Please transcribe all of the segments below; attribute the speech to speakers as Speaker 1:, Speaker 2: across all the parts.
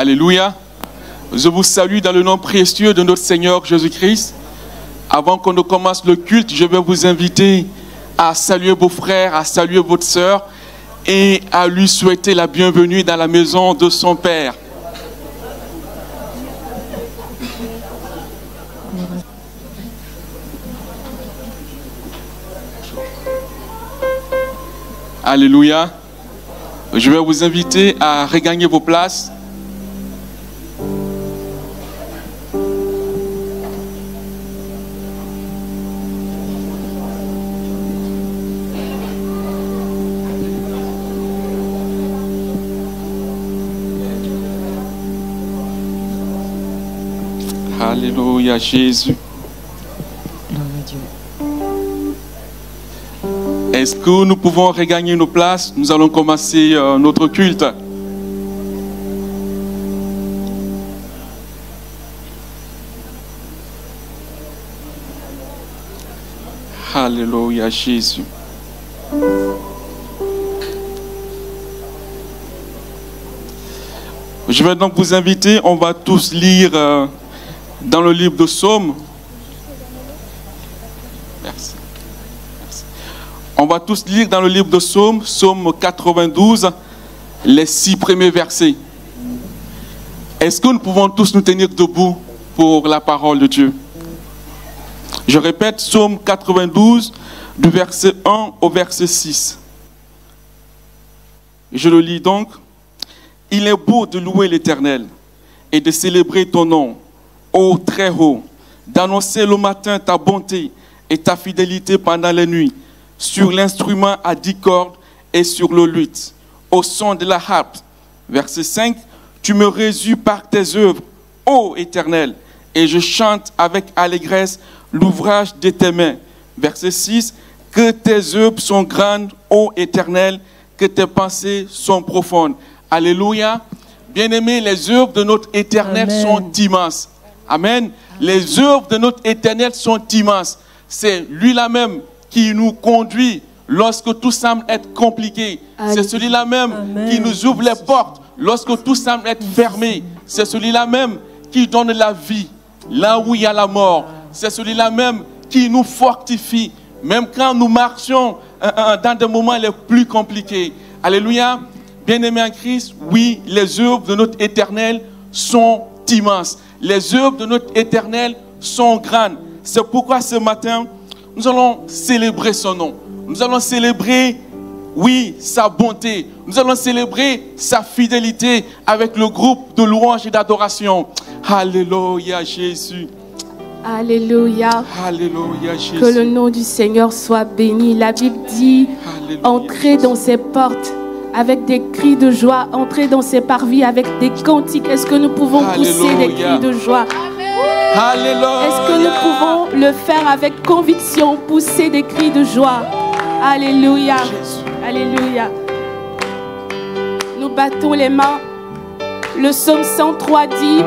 Speaker 1: Alléluia. Je vous salue dans le nom précieux de notre Seigneur Jésus-Christ. Avant qu'on ne commence le culte, je vais vous inviter à saluer vos frères, à saluer votre sœur et à lui souhaiter la bienvenue dans la maison de son Père. Alléluia. Je vais vous inviter à regagner vos places. Alléluia, Jésus. Est-ce que nous pouvons regagner nos places? Nous allons commencer notre culte. Alléluia, Jésus. Je vais donc vous inviter, on va tous lire dans le livre de Psaume. Merci. On va tous lire dans le livre de Psaume, Psaume 92, les 6 premiers versets. Est-ce que nous pouvons tous nous tenir debout pour la parole de Dieu? Je répète, Psaume 92, du verset 1 au verset 6. Je le lis donc. Il est beau de louer l'Éternel et de célébrer ton nom, ô très haut, d'annoncer le matin ta bonté et ta fidélité pendant la nuit, sur l'instrument à 10 cordes et sur le luth, au son de la harpe. Verset 5, tu me résous par tes œuvres, ô Éternel, et je chante avec allégresse l'ouvrage de tes mains. Verset 6, que tes œuvres sont grandes, ô Éternel, que tes pensées sont profondes. Alléluia. Bien-aimés, les œuvres de notre Éternel sont immenses. Amen. Les œuvres de notre Éternel sont immenses. C'est lui-là même qui nous conduit lorsque tout semble être compliqué. C'est celui-là même qui nous ouvre les portes lorsque tout semble être fermé. C'est celui-là même qui donne la vie là où il y a la mort. C'est celui-là même qui nous fortifie, même quand nous marchons dans des moments les plus compliqués. Alléluia. Bien-aimés en Christ, oui, les œuvres de notre Éternel sont immenses. Les œuvres de notre Éternel sont grandes. C'est pourquoi ce matin, nous allons célébrer son nom. Nous allons célébrer, oui, sa bonté. Nous allons célébrer sa fidélité avec le groupe de louanges et d'adoration. Alléluia, Jésus.
Speaker 2: Alléluia.
Speaker 1: Alléluia, Jésus.
Speaker 2: Que le nom du Seigneur soit béni. La Bible dit,
Speaker 1: Alléluia,
Speaker 2: entrez dans ses portes avec des cris de joie, entrez dans ses parvis avec des cantiques. Est-ce que nous pouvons pousser des cris de joie?
Speaker 1: Alléluia.
Speaker 2: Est-ce que nous pouvons le faire avec conviction, pousser des cris de joie? Alléluia. Alléluia. Nous battons les mains. Le psaume 103 dit,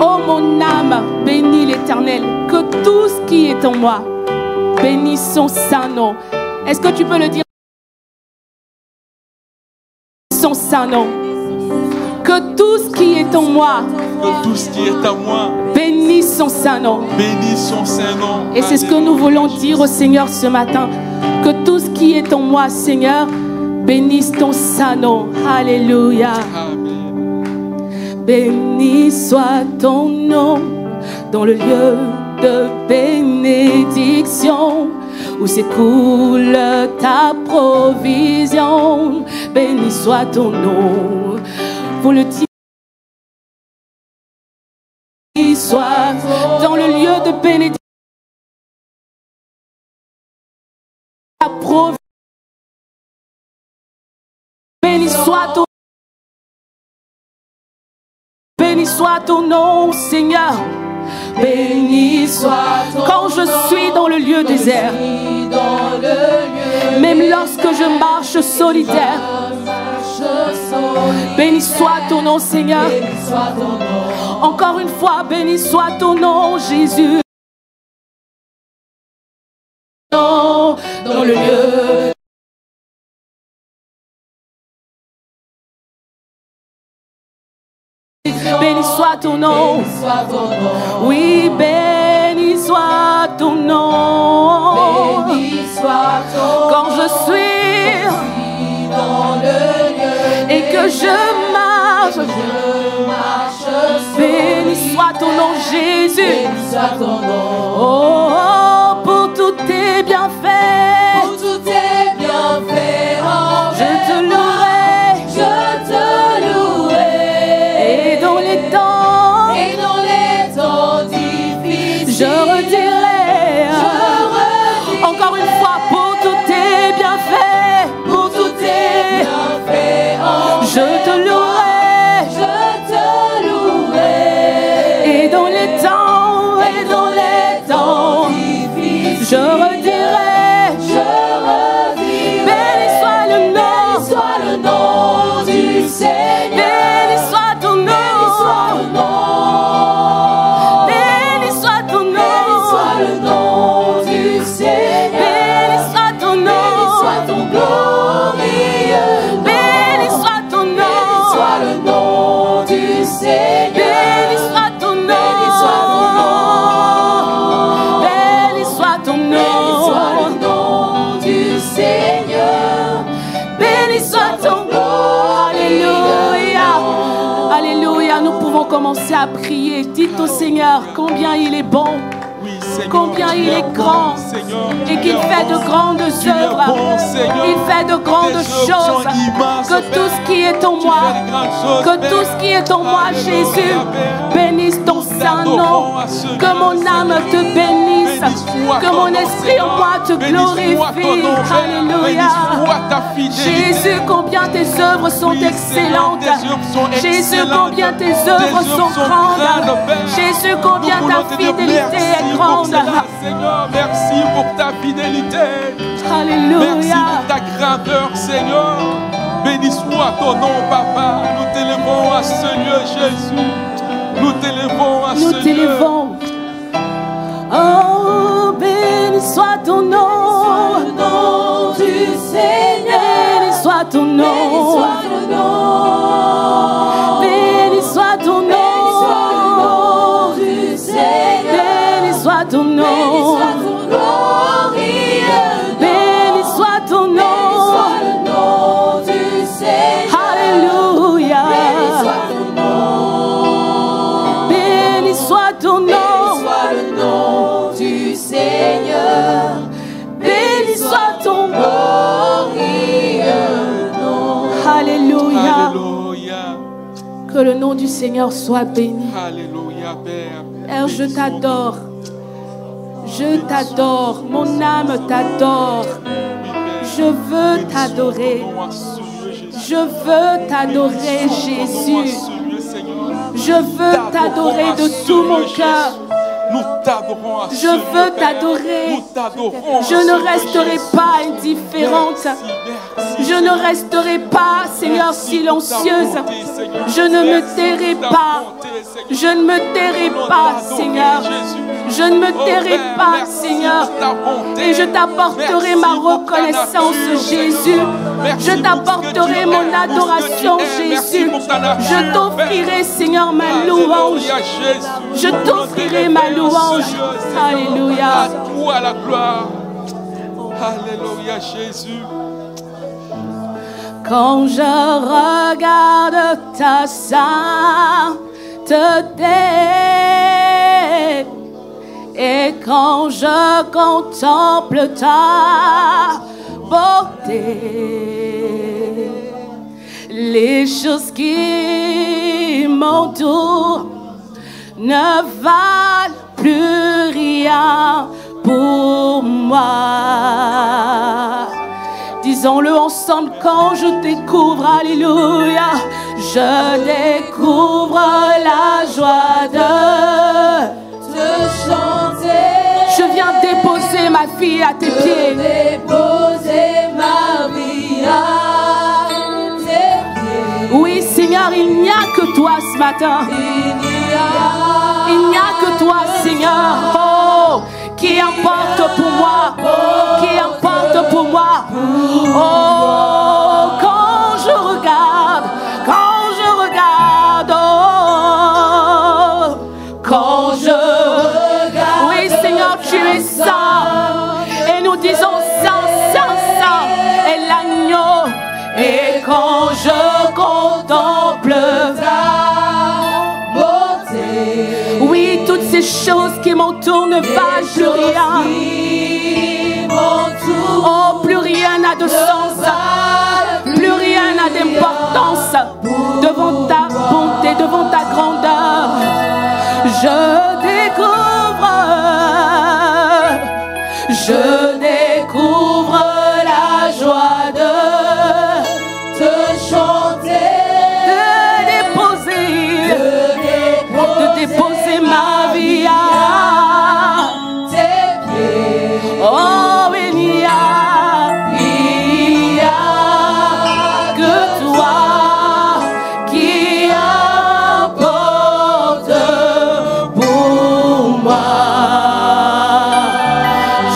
Speaker 2: ô mon âme, bénis l'Éternel, que tout ce qui est en moi bénisse son saint nom. Est-ce que tu peux le dire? Son saint nom. Que tout ce qui est en moi,
Speaker 1: que tout ce qui est à moi,
Speaker 2: bénisse son saint nom.
Speaker 1: Bénisse son saint nom.
Speaker 2: Et c'est ce que nous voulons dire au Seigneur ce matin. Que tout ce qui est en moi, Seigneur, bénisse ton saint nom. Alléluia.
Speaker 1: Amen.
Speaker 2: Béni soit ton nom dans le lieu de bénédiction où s'écoule ta provision. Béni soit ton nom. Vous le dites. Béni soit dans le lieu de bénédiction. Ta provision. Béni soit ton. Béni soit ton nom, Seigneur. Béni soit ton nom. Quand je suis dans le lieu désert, même lorsque je marche solitaire, béni soit ton nom, Seigneur. Encore une fois, béni soit ton nom, Jésus. Dans le lieu. soit ton nom.
Speaker 3: Béni soit ton nom.
Speaker 2: Oui, béni soit ton nom.
Speaker 3: Béni soit ton nom.
Speaker 2: Quand je suis
Speaker 3: dans le lieu
Speaker 2: et que je marche, béni soit ton nom, Jésus.
Speaker 3: Béni soit ton nom.
Speaker 2: Oh, pour tous tes bienfaits,
Speaker 3: Pour tous tes bienfaits envers
Speaker 2: je te louerai.
Speaker 3: je te louerai.
Speaker 2: Et dans les temps,
Speaker 3: Et dans les temps difficiles,
Speaker 2: je redirai. Encore une fois, pour tous tes bienfaits, pour tous tes
Speaker 3: bienfaits
Speaker 2: je te louerai.
Speaker 3: je te louerai.
Speaker 2: Et dans les temps, et dans les temps,
Speaker 3: difficiles,
Speaker 2: je redirai.
Speaker 3: je redirai.
Speaker 2: Béni soit le nom,
Speaker 3: Béni soit le nom du Seigneur.
Speaker 2: béni soit ton nom,
Speaker 3: Béni soit le nom.
Speaker 2: béni soit ton
Speaker 3: Béni
Speaker 2: nom,
Speaker 3: soit le nom du Seigneur.
Speaker 2: béni soit ton
Speaker 3: Béni
Speaker 2: nom,
Speaker 3: soit ton glorieux nom.
Speaker 2: béni soit ton
Speaker 3: Béni
Speaker 2: nom,
Speaker 3: soit le nom du Seigneur.
Speaker 2: béni soit ton nom,
Speaker 3: Béni soit ton nom.
Speaker 2: béni soit ton
Speaker 3: Béni
Speaker 2: nom,
Speaker 3: soit le nom du Seigneur.
Speaker 2: béni soit ton nom. Alléluia, alléluia. Nous pouvons commencer à prier. Dites au Seigneur combien il est bon.
Speaker 1: Oui, Seigneur,
Speaker 2: Combien
Speaker 1: tu
Speaker 2: il
Speaker 1: es
Speaker 2: est
Speaker 1: bon,
Speaker 2: grand
Speaker 1: Seigneur, tu
Speaker 2: et qu'il
Speaker 1: es
Speaker 2: fait
Speaker 1: bon.
Speaker 2: de grandes
Speaker 1: Tu es
Speaker 2: œuvres.
Speaker 1: bon, Seigneur.
Speaker 2: Il fait de grandes
Speaker 1: Tes œuvres
Speaker 2: choses.
Speaker 1: sont immenses,
Speaker 2: Que tout ce qui est en
Speaker 1: Tu
Speaker 2: moi,
Speaker 1: fais de grandes choses,
Speaker 2: que
Speaker 1: Père.
Speaker 2: tout ce qui est en moi,
Speaker 1: Alléluia,
Speaker 2: Jésus,
Speaker 1: Père.
Speaker 2: bénisse ton saint nom. Que mon âme te bénisse. Que mon esprit en moi te glorifie. Alléluia. Jésus, combien tes œuvres sont excellentes. Jésus, combien tes œuvres sont grandes. Jésus, combien ta fidélité est grande.
Speaker 1: Seigneur, merci pour ta fidélité. Merci
Speaker 2: Alléluia.
Speaker 1: pour ta grandeur, Seigneur. Béni soit ton nom, Papa. Nous t'élevons à ce lieu, Jésus. Nous t'élevons à
Speaker 2: Nous
Speaker 1: ce lieu.
Speaker 2: t'élevons. Oh, béni soit ton nom.
Speaker 3: Le nom du Seigneur.
Speaker 2: Béni soit ton
Speaker 3: Béni
Speaker 2: nom.
Speaker 3: soit le nom.
Speaker 2: Béni soit ton
Speaker 3: Béni soit le
Speaker 2: nom.
Speaker 3: nom du Seigneur.
Speaker 2: Béni soit ton
Speaker 3: Béni
Speaker 2: nom.
Speaker 3: soit ton glorieux nom.
Speaker 2: Béni soit ton
Speaker 3: Béni soit
Speaker 2: nom.
Speaker 3: le nom du Seigneur.
Speaker 2: Alléluia.
Speaker 3: Béni soit ton nom.
Speaker 2: Béni soit ton
Speaker 3: Béni
Speaker 2: nom.
Speaker 3: soit le nom du Seigneur. Béni soit ton glorieux nom.
Speaker 2: Alléluia.
Speaker 1: Alléluia.
Speaker 2: Que le nom du Seigneur soit béni.
Speaker 1: Alléluia, Père.
Speaker 2: Père, je
Speaker 1: Béni soit
Speaker 2: t'adore. Je t'adore. Mon âme t'adore. Je veux t'adorer. Je veux t'adorer, Jésus. Je veux t'adorer de tout mon cœur.
Speaker 1: Nous t'adorons à
Speaker 2: Je
Speaker 1: ce lieu,
Speaker 2: veux
Speaker 1: Père.
Speaker 2: t'adorer.
Speaker 1: Nous t'adorons à
Speaker 2: Je
Speaker 1: ce
Speaker 2: ne
Speaker 1: lieu,
Speaker 2: resterai
Speaker 1: Jésus.
Speaker 2: pas indifférente.
Speaker 1: Merci, merci,
Speaker 2: Je ne resterai pas, Seigneur,
Speaker 1: Merci pour ta
Speaker 2: silencieuse.
Speaker 1: bonté, Seigneur.
Speaker 2: Je ne me
Speaker 1: Merci
Speaker 2: tairai
Speaker 1: pour ta
Speaker 2: pas.
Speaker 1: bonté, Seigneur.
Speaker 2: Je ne me tairai
Speaker 1: Nous
Speaker 2: pas,
Speaker 1: t'adorons,
Speaker 2: Seigneur.
Speaker 1: Jésus.
Speaker 2: Je ne me
Speaker 1: Oh,
Speaker 2: tairai
Speaker 1: Père,
Speaker 2: pas,
Speaker 1: merci
Speaker 2: Seigneur.
Speaker 1: pour ta bonté.
Speaker 2: Et je t'apporterai
Speaker 1: Merci
Speaker 2: ma
Speaker 1: pour ta
Speaker 2: reconnaissance,
Speaker 1: nature,
Speaker 2: Jésus.
Speaker 1: Seigneur. Merci
Speaker 2: Je
Speaker 1: pour ce que
Speaker 2: t'apporterai
Speaker 1: tu
Speaker 2: mon
Speaker 1: es, pour ce que
Speaker 2: adoration,
Speaker 1: tu es. Merci
Speaker 2: Jésus.
Speaker 1: pour ta nature,
Speaker 2: Je t'offrirai, Seigneur, ma louange.
Speaker 1: Alléluia, Jésus.
Speaker 2: Je t'offrirai ma louange. Alléluia.
Speaker 1: À toi la gloire. Alléluia, Jésus.
Speaker 2: Quand je regarde ta sainteté et quand je contemple ta beauté, les choses qui m'entourent ne valent plus rien pour moi. Disons-le ensemble, quand je découvre, alléluia, je découvre la joie de
Speaker 3: chanter.
Speaker 2: Je viens déposer ma fille à tes pieds.
Speaker 3: Déposer ma vie à tes pieds.
Speaker 2: Oui, Seigneur, il n'y a que toi ce matin. Il n'y a que toi, Seigneur. Oh, qui importe pour moi. Qui importe pour moi. Oh, quand je regarde, oh, choses qui m'entourent ne valent plus rien. Oh, plus rien n'a de sens, plus rien n'a d'importance devant ta bonté, devant ta grandeur. Je découvre la joie de te chanter, de déposer ma vie à tes pieds. Oh, il n'y a que toi qui importe pour moi.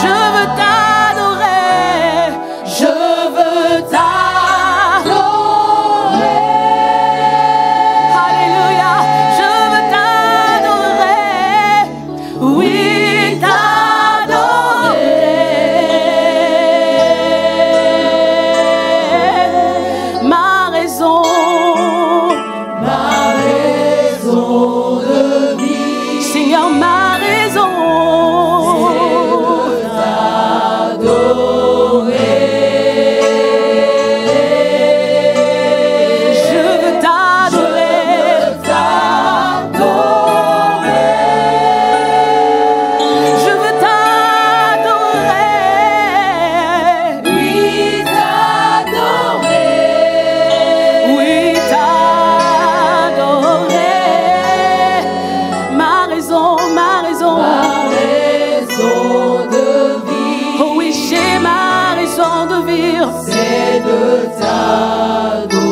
Speaker 2: Je veux t'adorer, je veux t'adorer. Alléluia, je veux t'adorer, oui, t'adorer. Ma raison de vie, Seigneur, ma raison, je veux t'adorer, je veux t'adorer, oui, t'adorer, ma raison de vie. Oh oui, j'ai ma raison de vivre, c'est de t'adorer.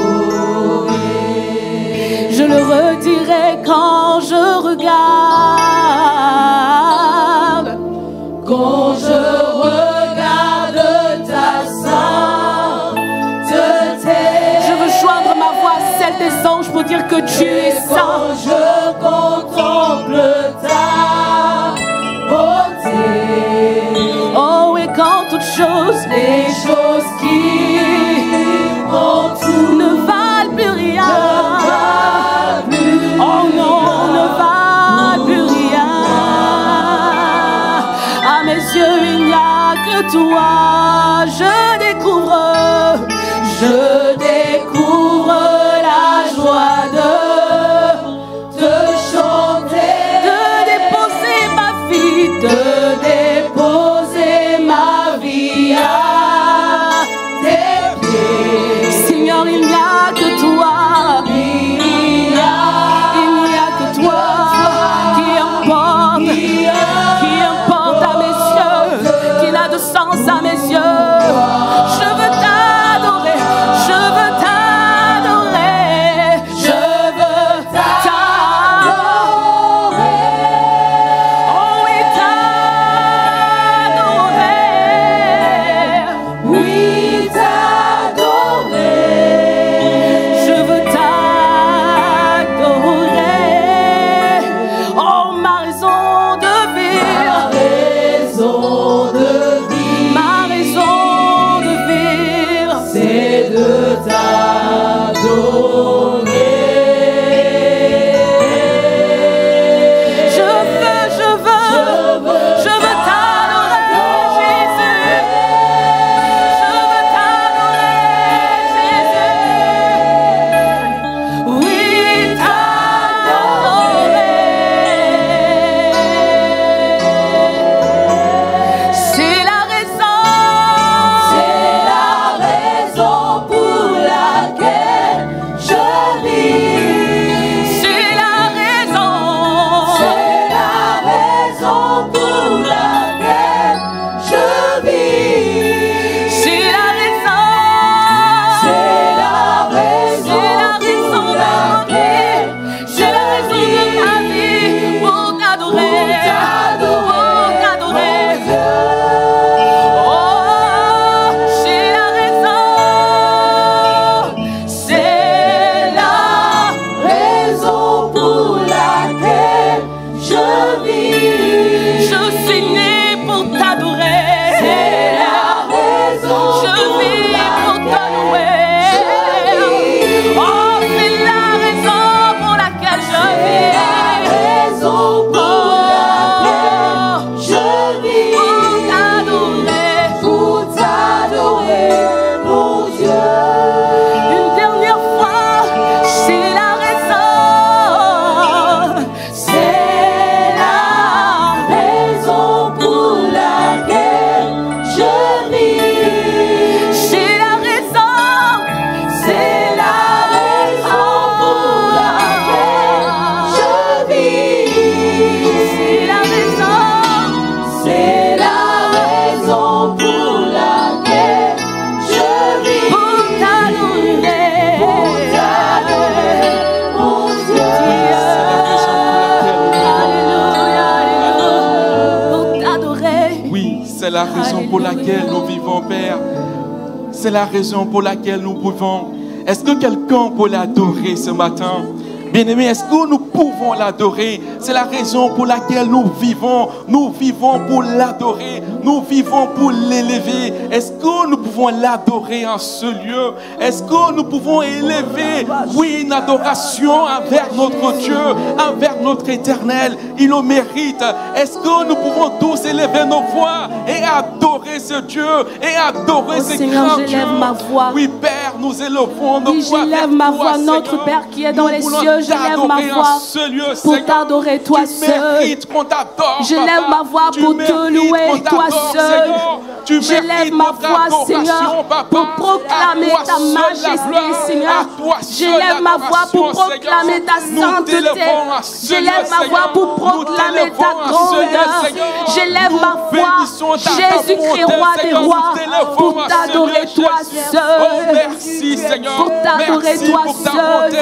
Speaker 2: Je le redirai quand je regarde ta sainteté. Je veux joindre ma voix à celle des anges pour dire que tu es saint. Quand je contemple ta beauté, oh, et quand toutes choses, les choses qui m'entourent ne valent plus rien, oh non, ne valent plus rien. À mes yeux, il n'y a que toi. Je découvre la joie de te chanter, de déposer ma vie, à tes pieds. Seigneur, il n'y a que toi, il n'y a que toi qui importe à mes yeux, qui n'a de sens à mes yeux. Je veux t'adorer, je
Speaker 1: la raison pour laquelle nous vivons, Père. C'est la raison pour laquelle nous pouvons. Est-ce que quelqu'un peut l'adorer ce matin? Bien-aimés, est-ce que nous pouvons l'adorer? C'est la raison pour laquelle nous vivons. Nous vivons pour l'adorer. Nous vivons pour l'élever. Est-ce que nous pouvons l'adorer en ce lieu? Est-ce que nous pouvons élever, oui, une adoration envers notre Dieu, envers notre Éternel? Il le mérite. Est-ce que nous pouvons tous élever nos voix et adorer ce Dieu et adorer ce grand Dieu?
Speaker 2: Ma voix.
Speaker 1: Oui, Père, nous élevons nos voix.
Speaker 2: J'élève ma voix, notre Père qui est dans les cieux. J'élève ma voix pour t'adorer, toi seul. J'élève ma voix pour te louer, toi seul. J'élève ma voix, Seigneur, pour proclamer ta majesté, Seigneur. J'élève ma voix pour proclamer ta sainteté. J'élève ma voix pour proclamer ta grandeur. J'élève ma voix, Jésus-Christ, roi des rois, pour t'adorer, toi seul.
Speaker 1: Merci, Seigneur.
Speaker 2: Pour t'adorer, toi seul.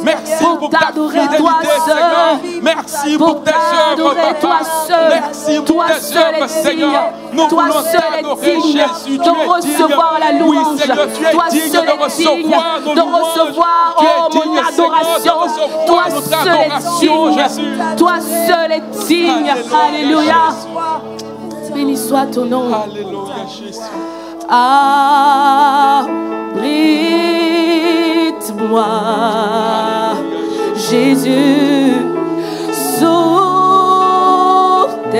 Speaker 1: Merci pour
Speaker 2: t'adorer, toi seul.
Speaker 1: Merci pour tes œuvres,
Speaker 2: toi seul.
Speaker 1: Merci pour tes œuvres, Seigneur.
Speaker 2: Toi seul est digne de recevoir la louange. Toi seul est digne de recevoir mon adoration. Toi seul est digne. Toi seul est digne. Alléluia. Béni soit ton nom.
Speaker 1: Alléluia, Jésus.
Speaker 2: Abrite-moi, Jésus, sous tes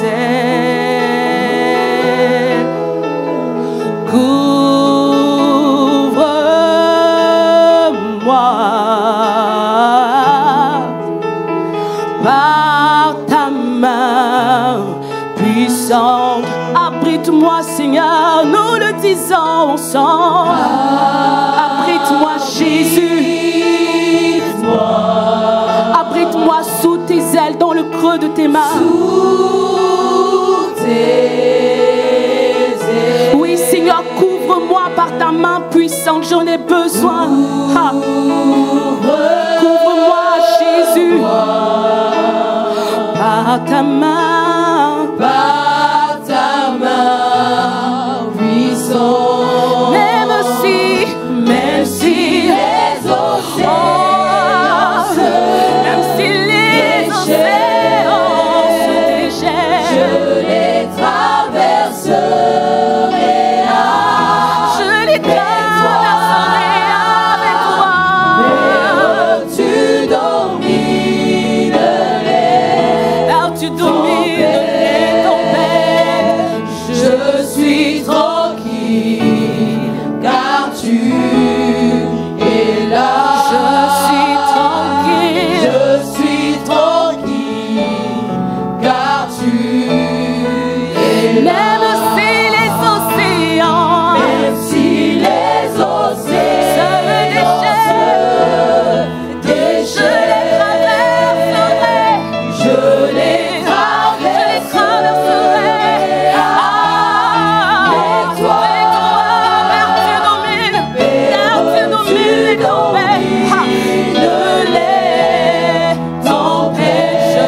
Speaker 2: ailes. Couvre-moi par ta main puissante. Abrite-moi, Seigneur, nous le disons ensemble. Abrite-moi, Jésus. Abrite-moi sous tes ailes, dans le creux de tes mains.
Speaker 3: Sous tes ailes.
Speaker 2: Oui, Seigneur, couvre-moi par ta main puissante, j'en ai besoin. Couvre-moi, Jésus, par ta main. Même si les océans se déchaînent,
Speaker 3: je les traverserai.
Speaker 2: Je les traverserai avec toi.
Speaker 3: Tu dominerais.
Speaker 2: Là où tu dominerais ton Père.
Speaker 3: Je suis tranquille, car tu es là.
Speaker 2: Je suis tranquille.
Speaker 3: Je suis tranquille, car tu es là.
Speaker 2: Même si les océans se déchaînent, je les traverserai.
Speaker 3: Je les traverserai. Avec toi,
Speaker 2: car tu domines ton Père.
Speaker 3: ton Père.
Speaker 2: Je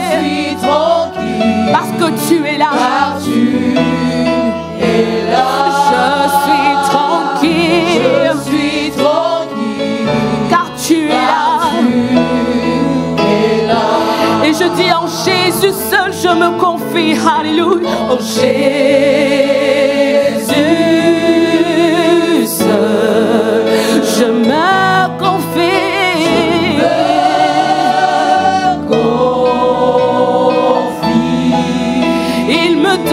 Speaker 2: suis tranquille. Parce que tu es là.
Speaker 3: Car tu es là.
Speaker 2: Je suis tranquille. Car tu es là. Et je dis en Jésus seul, je me confie. Alléluia. En Jésus seul, je me confie. Il me donne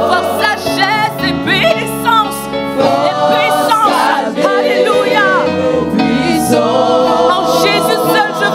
Speaker 2: force, sagesse et puissance. Alléluia. En Jésus seul, je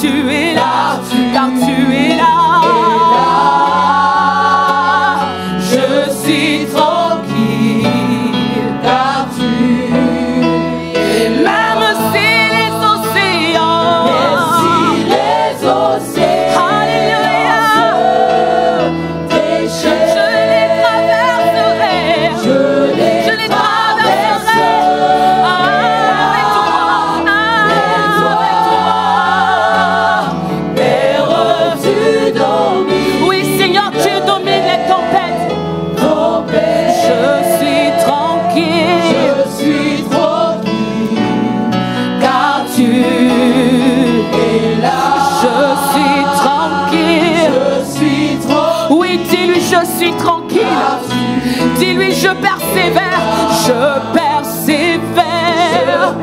Speaker 2: tu es là, car tu es là. Je suis tranquille, car tu es là. Même si les océans, alléluia, je les traverserai, je les traverserai. Avec toi, Père, tu domines. Oui, Seigneur, tu domines les tempêtes. Je suis tranquille, car tu es là. Je suis tranquille. Oui, dis-lui, je suis tranquille. Dis-lui, je persévère. Je persévère.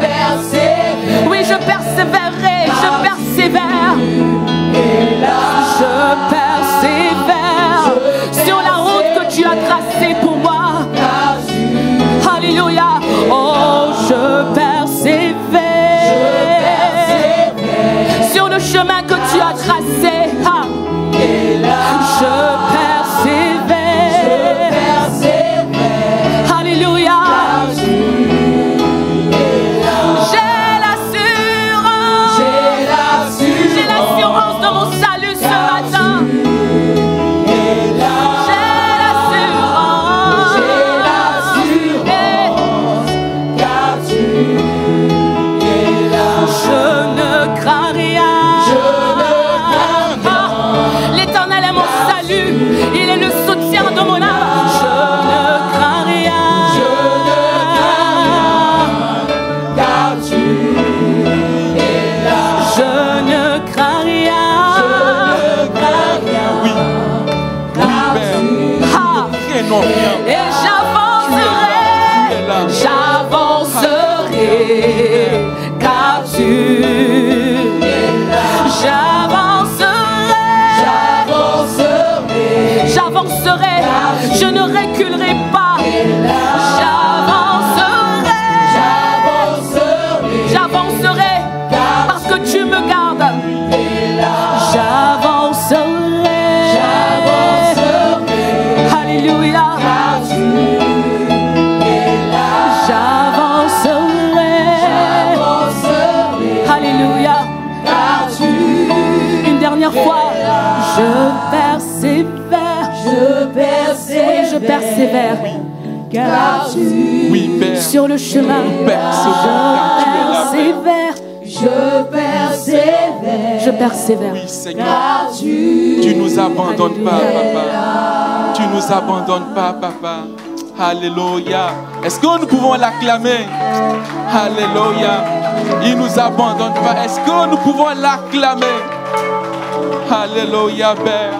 Speaker 2: Oui, je persévérerai. Je persévère. Je persévère sur la route que tu as tracée pour moi. Alléluia. Oh, je persévère sur le chemin que tu as tracé. Ah. Je persévère. Alléluia. J'ai l'assurance de mon salut ce matin. J'ai l'assurance. Car tu es là. Je ne crains rien. L'Éternel est mon salut. Il est le soutien de mon âme. Je ne crains rien. Car tu es là. Je ne crains rien.
Speaker 1: Oui. Oui, Père.
Speaker 2: Ah.
Speaker 1: Craignons rien.
Speaker 2: Et j'avancerai, car tu es là. J'avancerai, je ne reculerai pas. J'avancerai, parce que tu me gardes. J'avancerai. Alléluia. Alléluia. Une dernière fois, je persévère. Oui, je persévère. Car tu
Speaker 1: Oui, Père.
Speaker 2: sur le chemin, je persévère.
Speaker 1: Oui, Seigneur. Tu nous abandonnes pas, Papa. Tu nous abandonnes pas, Papa. Alléluia. Est-ce que nous pouvons l'acclamer? Alléluia. Il ne nous abandonne pas. Est-ce que nous pouvons l'acclamer? Alléluia, Père.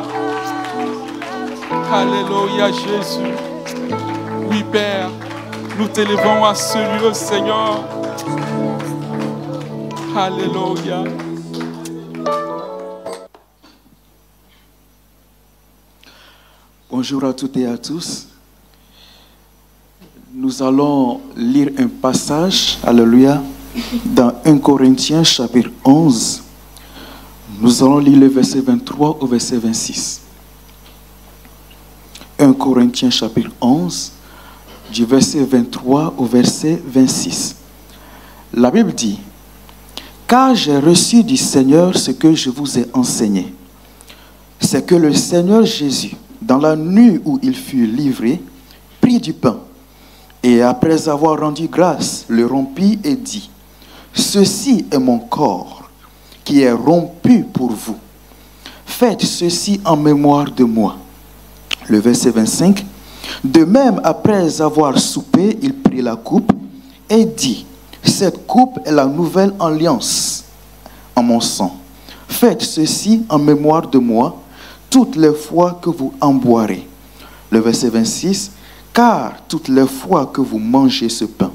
Speaker 1: Alléluia, Jésus. Oui, Père. Nous t'élevons à ce lieu, Seigneur. Alléluia.
Speaker 4: Bonjour à toutes et à tous. Nous allons lire un passage, alléluia, dans 1 Corinthiens chapitre 11. Nous allons lire le verset 23 au verset 26. 1 Corinthiens chapitre 11, du verset 23 au verset 26. La Bible dit: car j'ai reçu du Seigneur ce que je vous ai enseigné. C'est que le Seigneur Jésus, dans la nuit où il fut livré, prit du pain, et après avoir rendu grâce, le rompit et dit: ceci est mon corps, qui est rompu pour vous. Faites ceci en mémoire de moi. Le verset 25. De même, après avoir soupé, il prit la coupe et dit: cette coupe est la nouvelle alliance en mon sang. Faites ceci en mémoire de moi, toutes les fois que vous en boirez. Le verset 26. Car toutes les fois que vous mangez ce pain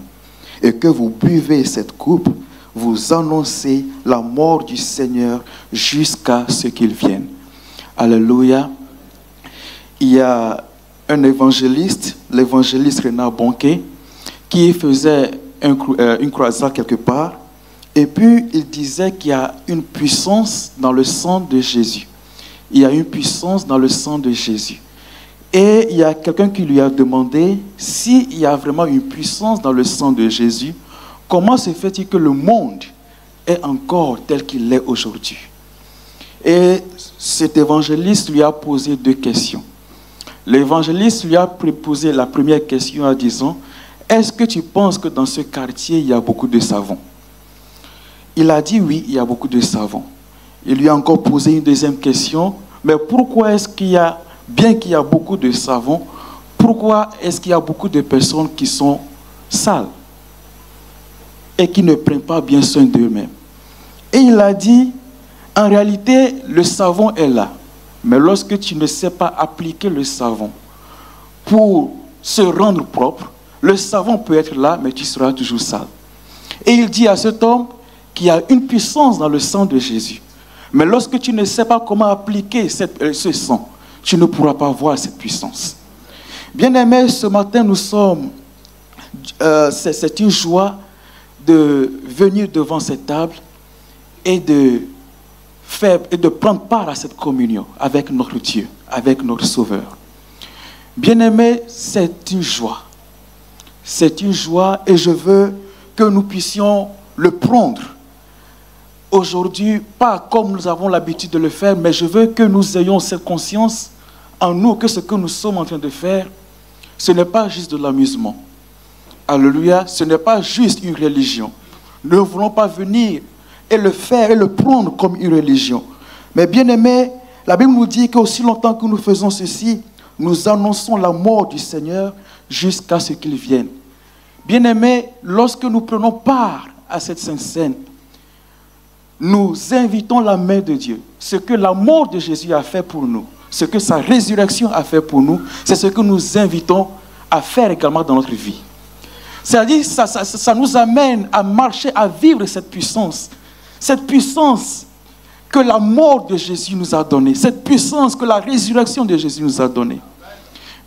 Speaker 4: et que vous buvez cette coupe, vous annoncez la mort du Seigneur jusqu'à ce qu'il vienne. Alléluia. Il y a un évangéliste, l'évangéliste Renard Bonquet, qui faisait une croisade quelque part, Et puis, il disait qu'il y a une puissance dans le sang de Jésus. Il y a une puissance dans le sang de Jésus. Et il y a quelqu'un qui lui a demandé s'il y a vraiment une puissance dans le sang de Jésus, comment se fait-il que le monde est encore tel qu'il est aujourd'hui? Et cet évangéliste lui a posé deux questions. L'évangéliste lui a posé la première question en disant, est-ce que tu penses que dans ce quartier, il y a beaucoup de savons? Il a dit oui, il y a beaucoup de savons. Il lui a encore posé une deuxième question, mais pourquoi est-ce qu'il y a, bien qu'il y a beaucoup de savons, pourquoi est-ce qu'il y a beaucoup de personnes qui sont sales et qui ne prennent pas bien soin d'eux-mêmes? Et il a dit, en réalité, le savon est là. Mais lorsque tu ne sais pas appliquer le savon pour se rendre propre, le savon peut être là, mais tu seras toujours sale. Et il dit à cet homme qu'il y a une puissance dans le sang de Jésus. Mais lorsque tu ne sais pas comment appliquer ce sang, tu ne pourras pas voir cette puissance. Bien-aimés, ce matin, nous sommes... c'est une joie de venir devant cette table et de prendre part à cette communion avec notre Dieu, avec notre Sauveur. Bien-aimés, c'est une joie. C'est une joie et je veux que nous puissions le prendre aujourd'hui, pas comme nous avons l'habitude de le faire, mais je veux que nous ayons cette conscience en nous que ce que nous sommes en train de faire, ce n'est pas juste de l'amusement. Alléluia, ce n'est pas juste une religion. Nous ne voulons pas venir et le faire et le prendre comme une religion. Mais bien aimé, la Bible nous dit qu'aussi longtemps que nous faisons ceci, nous annonçons la mort du Seigneur jusqu'à ce qu'il vienne. Bien aimé, lorsque nous prenons part à cette Sainte Seine, nous invitons la main de Dieu. Ce que la mort de Jésus a fait pour nous, ce que sa résurrection a fait pour nous, c'est ce que nous invitons à faire également dans notre vie. C'est-à-dire, ça nous amène à marcher, à vivre cette puissance que la mort de Jésus nous a donnée, cette puissance que la résurrection de Jésus nous a donnée.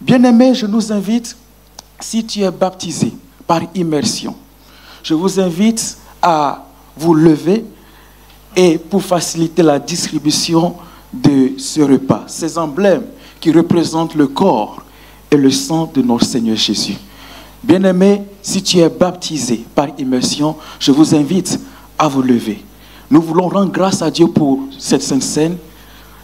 Speaker 4: Bien-aimés, je nous invite, si tu es baptisé par immersion, je vous invite à vous lever et pour faciliter la distribution de ce repas. Ces emblèmes qui représentent le corps et le sang de notre Seigneur Jésus. Bien-aimé, si tu es baptisé par immersion, je vous invite à vous lever. Nous voulons rendre grâce à Dieu pour cette Sainte Seine.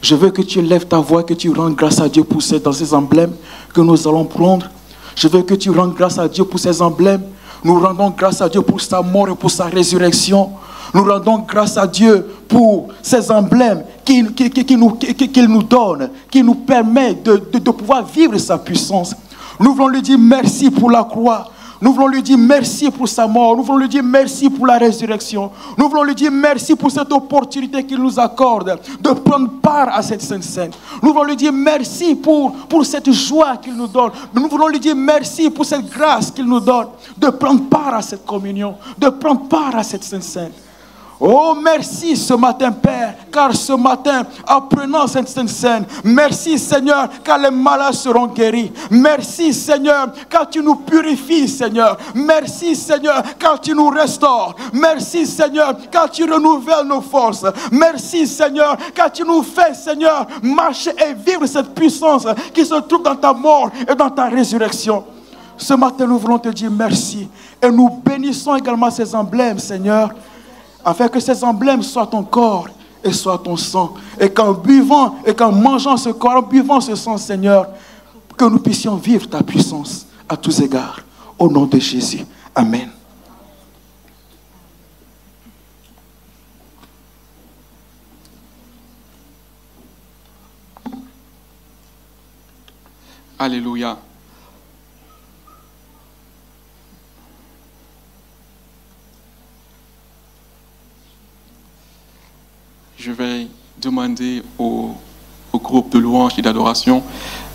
Speaker 4: Je veux que tu lèves ta voix, que tu rendes grâce à Dieu pour dans ces emblèmes que nous allons prendre. Je veux que tu rendes grâce à Dieu pour ces emblèmes. Nous rendons grâce à Dieu pour sa mort et pour sa résurrection. Nous rendons grâce à Dieu pour ces emblèmes qu'il nous donne, qui nous permet de pouvoir vivre sa puissance. Nous voulons lui dire merci pour la croix. Nous voulons lui dire merci pour sa mort. Nous voulons lui dire merci pour la résurrection. Nous voulons lui dire merci pour cette opportunité qu'il nous accorde de prendre part à cette Sainte Seine. Nous voulons lui dire merci pour cette joie qu'il nous donne. Nous voulons lui dire merci pour cette grâce qu'il nous donne de prendre part à cette communion, de prendre part à cette Sainte Seine. Oh, merci ce matin, Père, car ce matin, en prenant cette Sainte Seine, merci Seigneur, car les malades seront guéris. Merci Seigneur, car tu nous purifies, Seigneur. Merci Seigneur, car tu nous restaures. Merci Seigneur, car tu renouvelles nos forces. Merci Seigneur, car tu nous fais, Seigneur, marcher et vivre cette puissance qui se trouve dans ta mort et dans ta résurrection. Ce matin, nous voulons te dire merci et nous bénissons également ces emblèmes, Seigneur, afin que ces emblèmes soient ton corps et soient ton sang. Et qu'en buvant et qu'en mangeant ce corps, en buvant ce sang, Seigneur, que nous puissions vivre ta puissance à tous égards. Au nom de Jésus. Amen.
Speaker 1: Alléluia. Je vais demander au groupe de louanges et d'adoration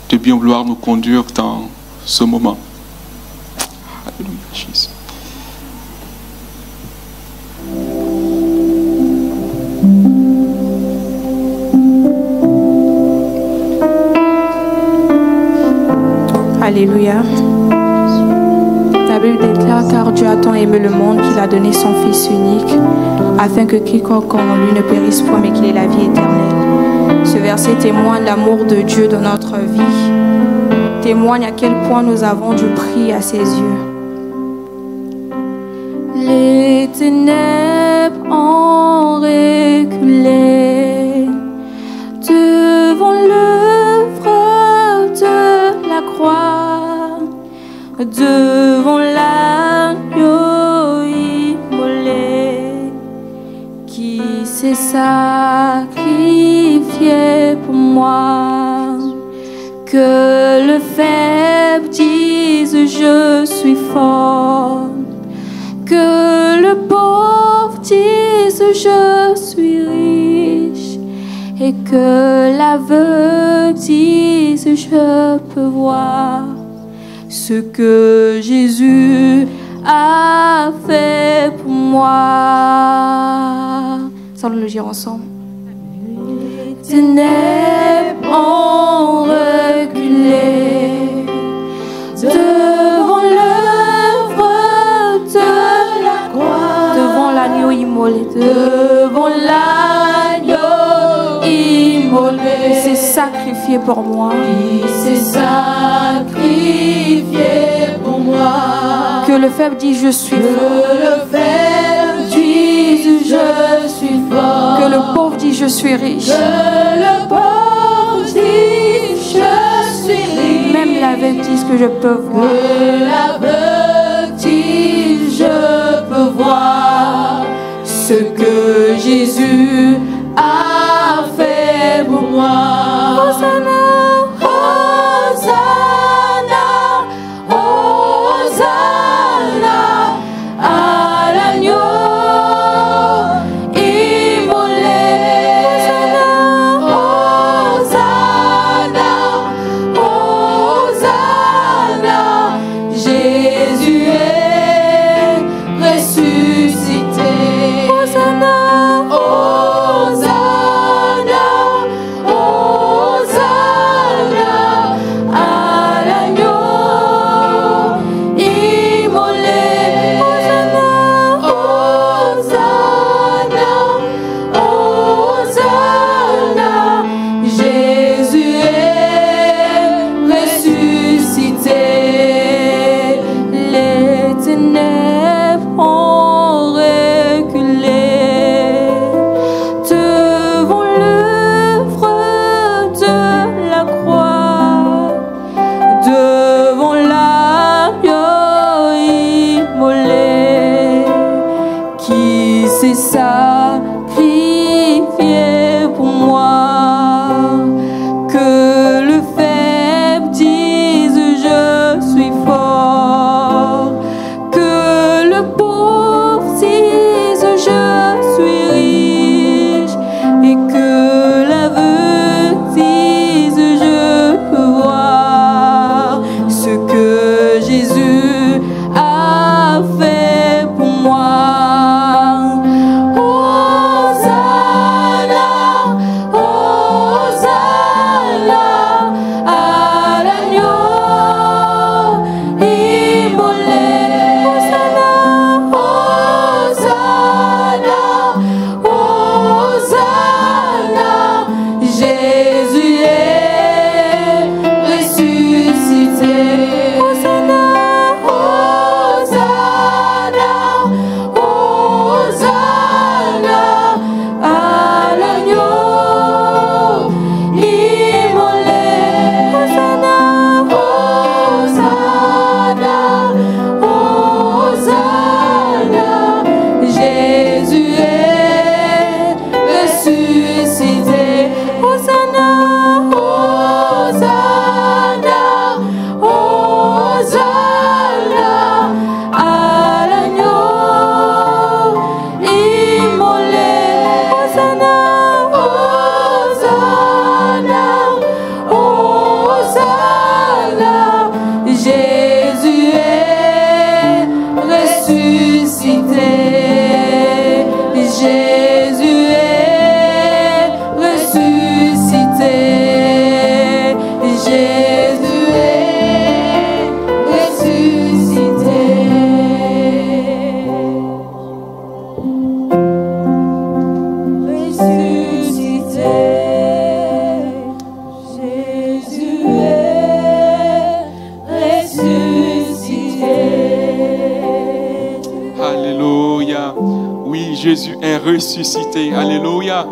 Speaker 1: de bien vouloir nous conduire dans ce moment. Alléluia, Jésus.
Speaker 2: Alléluia. La
Speaker 5: Bible déclare car Dieu a tant aimé le monde qu'il a donné son Fils unique, afin que quiconque en lui ne périsse point mais qu'il ait la vie éternelle. Ce verset témoigne l'amour de Dieu dans notre vie, témoigne à quel point nous avons du prix à ses yeux. Les ténèbres ont reculé devant l'œuvre de la croix, devant l'agneau immolé qui s'est sacrifié pour moi. Que le faible dise je suis fort, que le pauvre dise je suis riche, et que l'aveugle dise je peux voir ce que Jésus a fait pour moi. Allons le dire ensemble. Les ténèbres ont reculé devant l'œuvre de la croix, devant l'agneau immolé, devant l'agneau immolé. Il s'est sacrifié pour moi.
Speaker 3: Il s'est sacrifié pour moi.
Speaker 5: Que le faible dise je suis fort.
Speaker 3: Que le faible dise je suis fort.
Speaker 5: Que le pauvre dise je suis riche.
Speaker 3: Que le pauvre dise je suis riche.
Speaker 5: Même l'aveugle dise que je peux voir.
Speaker 3: Que l'aveugle dise je peux voir ce que Jésus a fait pour moi.
Speaker 5: Hosanna,
Speaker 3: Hosanna, Hosanna à l'agneau immolé. Hosanna, Hosanna, Jésus est ressuscité.
Speaker 5: Hosanna,
Speaker 3: Hosanna, Hosanna à l'agneau immolé. Hosanna, Hosanna, Jésus est ressuscité.
Speaker 5: les ténèbres ont reculé devant l'œuvre de la croix, devant l'agneau immolé qui s'est sacrifié pour moi. Que le faible dise je suis fort, que le pauvre dise je suis riche, et que l'aveugle dise je peux voir ce que Jésus a fait pour moi.
Speaker 3: Hosanna, Hosanna à l'agneau immolé. Hosanna, Hosanna, Jésus est ressuscité.
Speaker 5: Hosanna,
Speaker 3: Hosanna, Hosanna à l'agneau immolé.
Speaker 5: Hosanna,
Speaker 3: Hosanna, Hosanna, Jésus est ressuscité.
Speaker 5: Hosanna,
Speaker 3: Hosanna, Hosanna à l'agneau immolé.
Speaker 5: Hosanna,
Speaker 3: Hosanna, Hosanna, Jésus est ressuscité. Jésus est ressuscité. Jésus est ressuscité.
Speaker 1: ressuscité. Alléluia.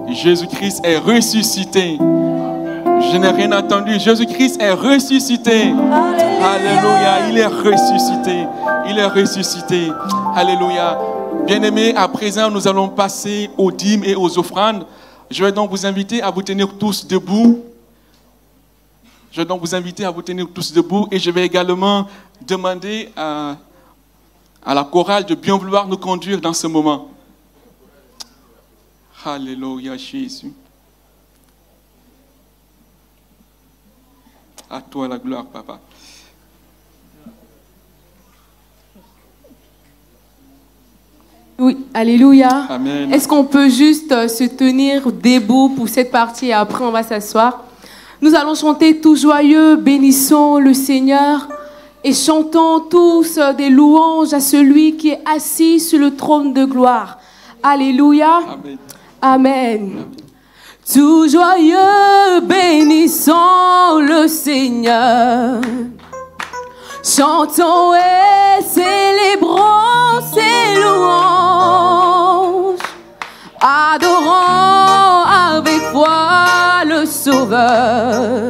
Speaker 1: Jésus-Christ est ressuscité. Je n'ai rien entendu. Jésus-Christ est ressuscité. Alléluia. Il est ressuscité. Il est ressuscité. Alléluia. Bien-aimés, à présent, nous allons passer aux dîmes et aux offrandes. Je vais donc vous inviter à vous tenir tous debout. Je vais donc vous inviter à vous tenir tous debout et je vais également demander à la chorale de bien vouloir nous conduire dans ce moment. Alléluia, Jésus. À toi la gloire, Papa.
Speaker 2: Oui, alléluia.
Speaker 1: Amen.
Speaker 2: Est-ce qu'on peut juste se tenir debout pour cette partie et après on va s'asseoir? Nous allons chanter tout joyeux, bénissons le Seigneur et chantons tous des louanges à celui qui est assis sur le trône de gloire. Alléluia.
Speaker 1: Amen.
Speaker 2: Amen. Tout joyeux, bénissons le Seigneur. Chantons et célébrons ses louanges. Adorons avec foi le Sauveur.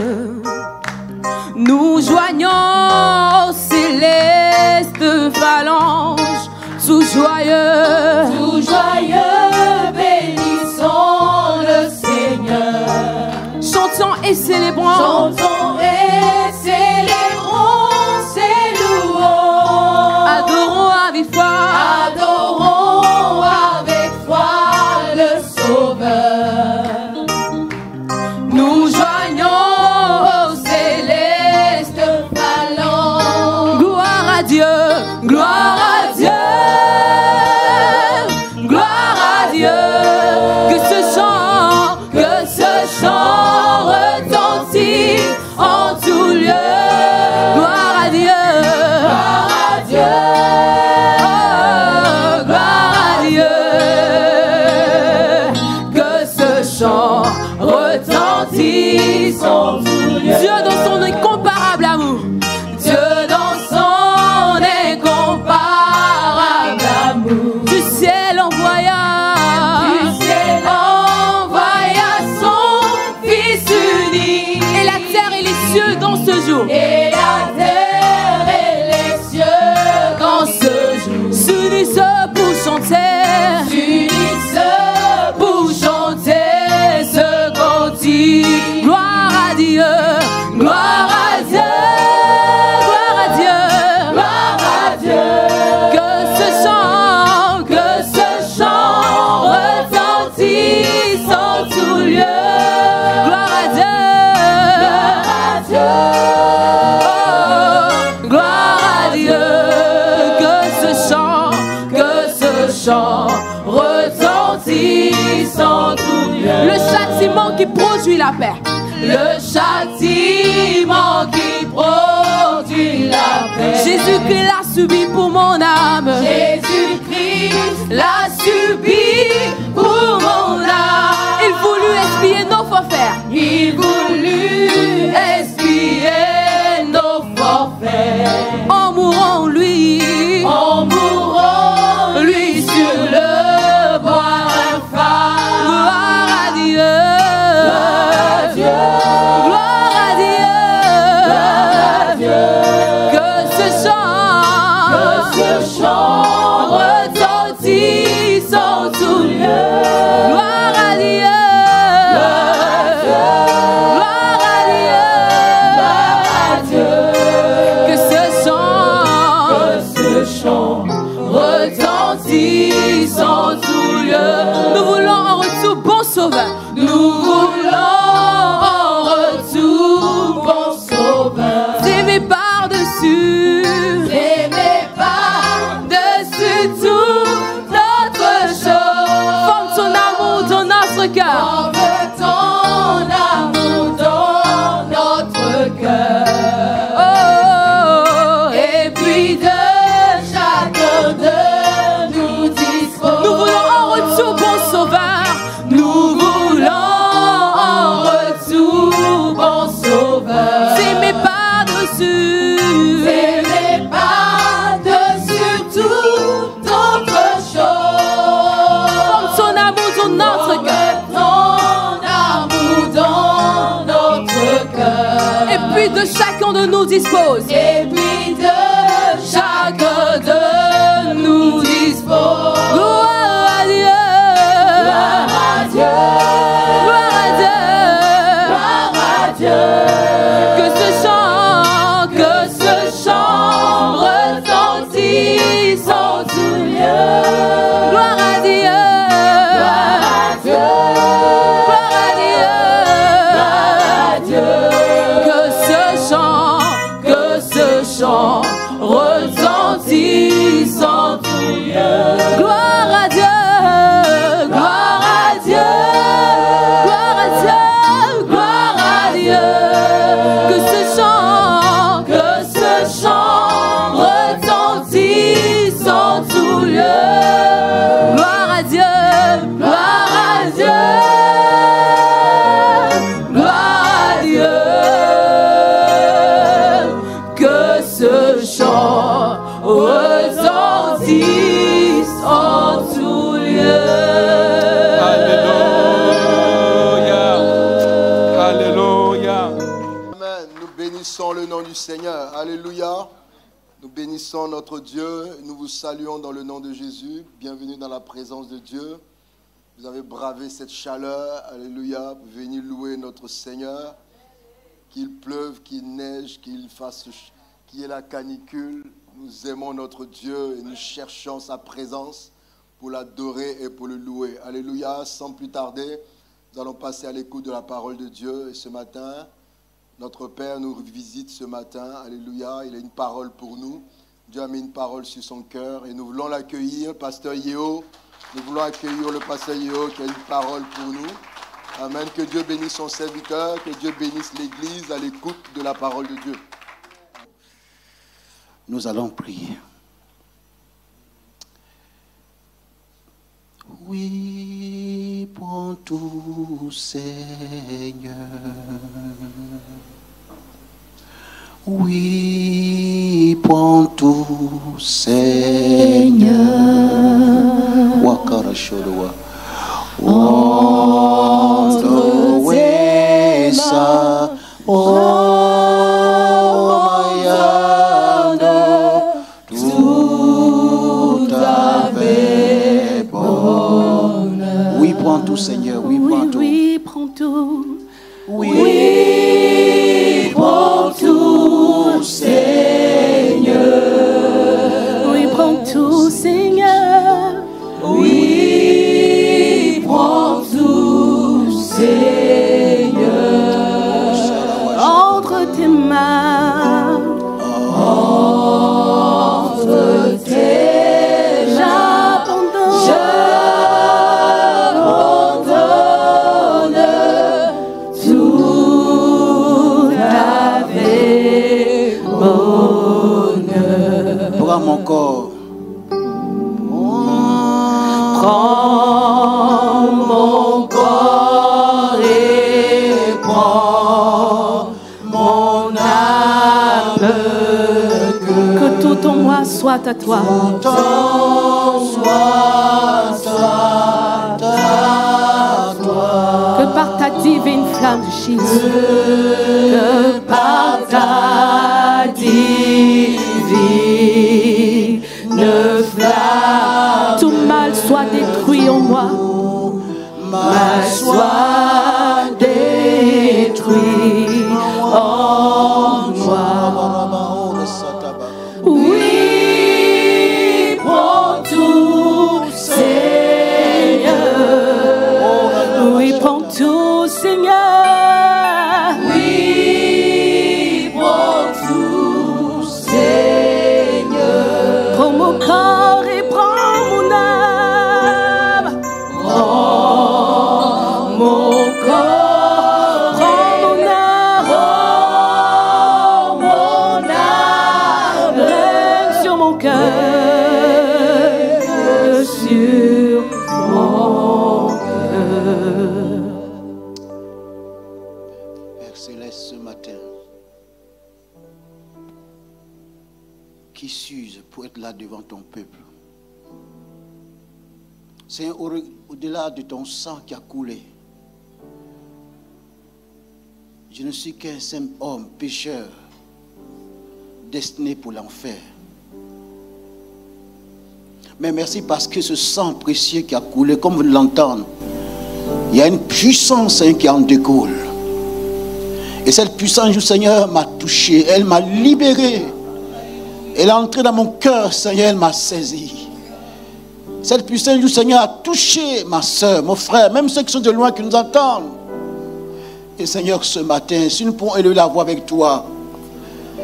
Speaker 2: Nous joignons aux célestes phalanges. Tout joyeux,
Speaker 3: bénissons le Seigneur.
Speaker 2: chantons et célébrons.
Speaker 3: Chantons et célébrons ses louanges.
Speaker 2: Adorons avec foi.
Speaker 3: Adorons avec foi le Sauveur. Nous joignons aux célestes phalanges.
Speaker 2: Gloire à Dieu, gloire à Dieu.
Speaker 3: En tout lieu,
Speaker 2: Gloire à Dieu,
Speaker 3: gloire à Dieu, que ce chant retentisse en tout lieu.
Speaker 2: Dieu dans son incomparable amour.
Speaker 3: Dieu dans son incomparable amour.
Speaker 2: Du ciel envoya
Speaker 3: son Fils unique.
Speaker 2: et la terre et les cieux dans ce jour.
Speaker 3: Et la terre et les cieux dans ce jour
Speaker 2: S'unissent pour chanter.
Speaker 3: s'unissent pour chanter ce cantique.
Speaker 2: Gloire à Dieu,
Speaker 3: Gloire à Dieu,
Speaker 2: gloire à Dieu.
Speaker 3: gloire à Dieu.
Speaker 2: Que ce chant
Speaker 3: Retentisse en tout lieu.
Speaker 2: gloire à Dieu.
Speaker 3: Gloire à Dieu.
Speaker 2: Que ce
Speaker 3: chant retentisse en tout lieu.
Speaker 2: le châtiment qui produit la paix.
Speaker 3: Le châtiment qui produit la paix.
Speaker 2: Jésus-Christ l'a subi pour mon âme.
Speaker 3: Jésus-Christ l'a subi pour mon âme.
Speaker 2: Il voulut expier nos forfaits.
Speaker 3: Il voulut expier nos forfaits.
Speaker 2: En mourant lui,
Speaker 3: En mourant lui sur le bois infâme.
Speaker 2: gloire à Dieu.
Speaker 3: Gloire à Dieu.
Speaker 2: Gloire à Dieu. Que ce chant
Speaker 3: retentisse en tout lieu.
Speaker 2: gloire à Dieu. Gloire à Dieu. Que ce chant
Speaker 3: retentisse en tout lieu.
Speaker 2: nous voulons en retour bon sauveur.
Speaker 3: Nous voulons en retour bon sauveur.
Speaker 2: T'aimer par-dessus.
Speaker 3: Aimer par-dessus toute autre chose.
Speaker 2: Forme ton amour dans notre cœur.
Speaker 3: Forme ton amour dans notre cœur.
Speaker 2: Oh,
Speaker 3: Et puis de chacun de nous dispose.
Speaker 2: nous voulons en retour bon sauveur.
Speaker 3: Nous voulons en retour bon sauveur.
Speaker 2: T'aimer par-dessus.
Speaker 3: Aimer par-dessus toute autre chose. de chacun de nous dispose. Et puis de chacun de nous dispose. Gloire à Dieu. Gloire à Dieu. Gloire à Dieu. Gloire à Dieu. Que ce chant retentisse en tout lieu. Gloire à Dieu. Gloire à Dieu. Gloire à Dieu. Gloire à Dieu. Que ce chant retentisse en tout lieu. Gloire à Dieu. Gloire à Dieu. Gloire à Dieu. Gloire à Dieu. Que ce chant retentisse en tout lieu. Gloire à Dieu. Gloire à Dieu. Gloire à Dieu. Que ce chant retentisse en tout lieu.
Speaker 1: Alléluia. Alléluia.
Speaker 6: Amen. Nous bénissons le nom du Seigneur. Alléluia. Nous bénissons notre Dieu. Nous vous saluons dans le nom de Jésus. Bienvenue dans la présence de Dieu. Vous avez bravé cette chaleur. Alléluia. Venez louer notre Seigneur. Qu'il pleuve, qu'il neige, qu'il y ait la canicule. Nous aimons notre Dieu et nous cherchons sa présence pour l'adorer et pour le louer. Alléluia. Sans plus tarder, nous allons passer à l'écoute de la parole de Dieu. Et ce matin, notre Père nous visite ce matin. Alléluia. Il a une parole pour nous. Dieu a mis une parole sur son cœur et nous voulons l'accueillir. Pasteur Yeo, nous voulons accueillir le pasteur Yeo qui a une parole pour nous. Amen. Que Dieu bénisse son serviteur, que Dieu bénisse l'Église à l'écoute de la parole de Dieu.
Speaker 7: Nous allons prier. Oui, prends tout, Seigneur. Oui, prends tout, Seigneur. Wakarashodowa. Wonder way, sa. Oui, prends tout, Seigneur. Oui, prends tout.
Speaker 2: Oui, prends tout.
Speaker 7: Oui, prends tout, Seigneur.
Speaker 2: Oui, prends tout, Seigneur.
Speaker 7: Oui, prends tout, Seigneur.
Speaker 2: Entre tes mains.
Speaker 7: Entre tes mains, j'abandonne tout avec bonheur. Prends mon corps. Prends mon corps et prends mon âme.
Speaker 2: Que tout en moi soit à toi.
Speaker 7: Tout en soit à toi.
Speaker 2: Que par ta divine flamme de schiste.
Speaker 7: Que par ta divine flamme,
Speaker 2: Tout mal soit détruit en moi.
Speaker 7: mal soit détruit en moi. Oui, prends tout, Seigneur.
Speaker 2: Oui, prends tout, Seigneur.
Speaker 7: Oui, prends tout, Seigneur.
Speaker 2: Prends mon corps et prends mon âme.
Speaker 7: Prends mon corps,
Speaker 2: Prends mon âme.
Speaker 7: prends mon âme.
Speaker 2: Règne sur mon cœur.
Speaker 7: Sur mon cœur. Père Céleste, ce matin, qui s'use pour être là devant ton peuple. C'est au-delà de ton sang qui a coulé. je ne suis qu'un simple homme, pécheur, destiné pour l'enfer. Mais merci parce que ce sang précieux qui a coulé, comme vous l'entendez, il y a une puissance qui en découle. Et cette puissance du Seigneur m'a touché, elle m'a libéré. Elle est entrée dans mon cœur, Seigneur, elle m'a saisi. Cette puissance du Seigneur a touché ma soeur, mon frère, même ceux qui sont de loin, qui nous entendent. Et Seigneur, ce matin, si nous pouvons élever la voix avec toi,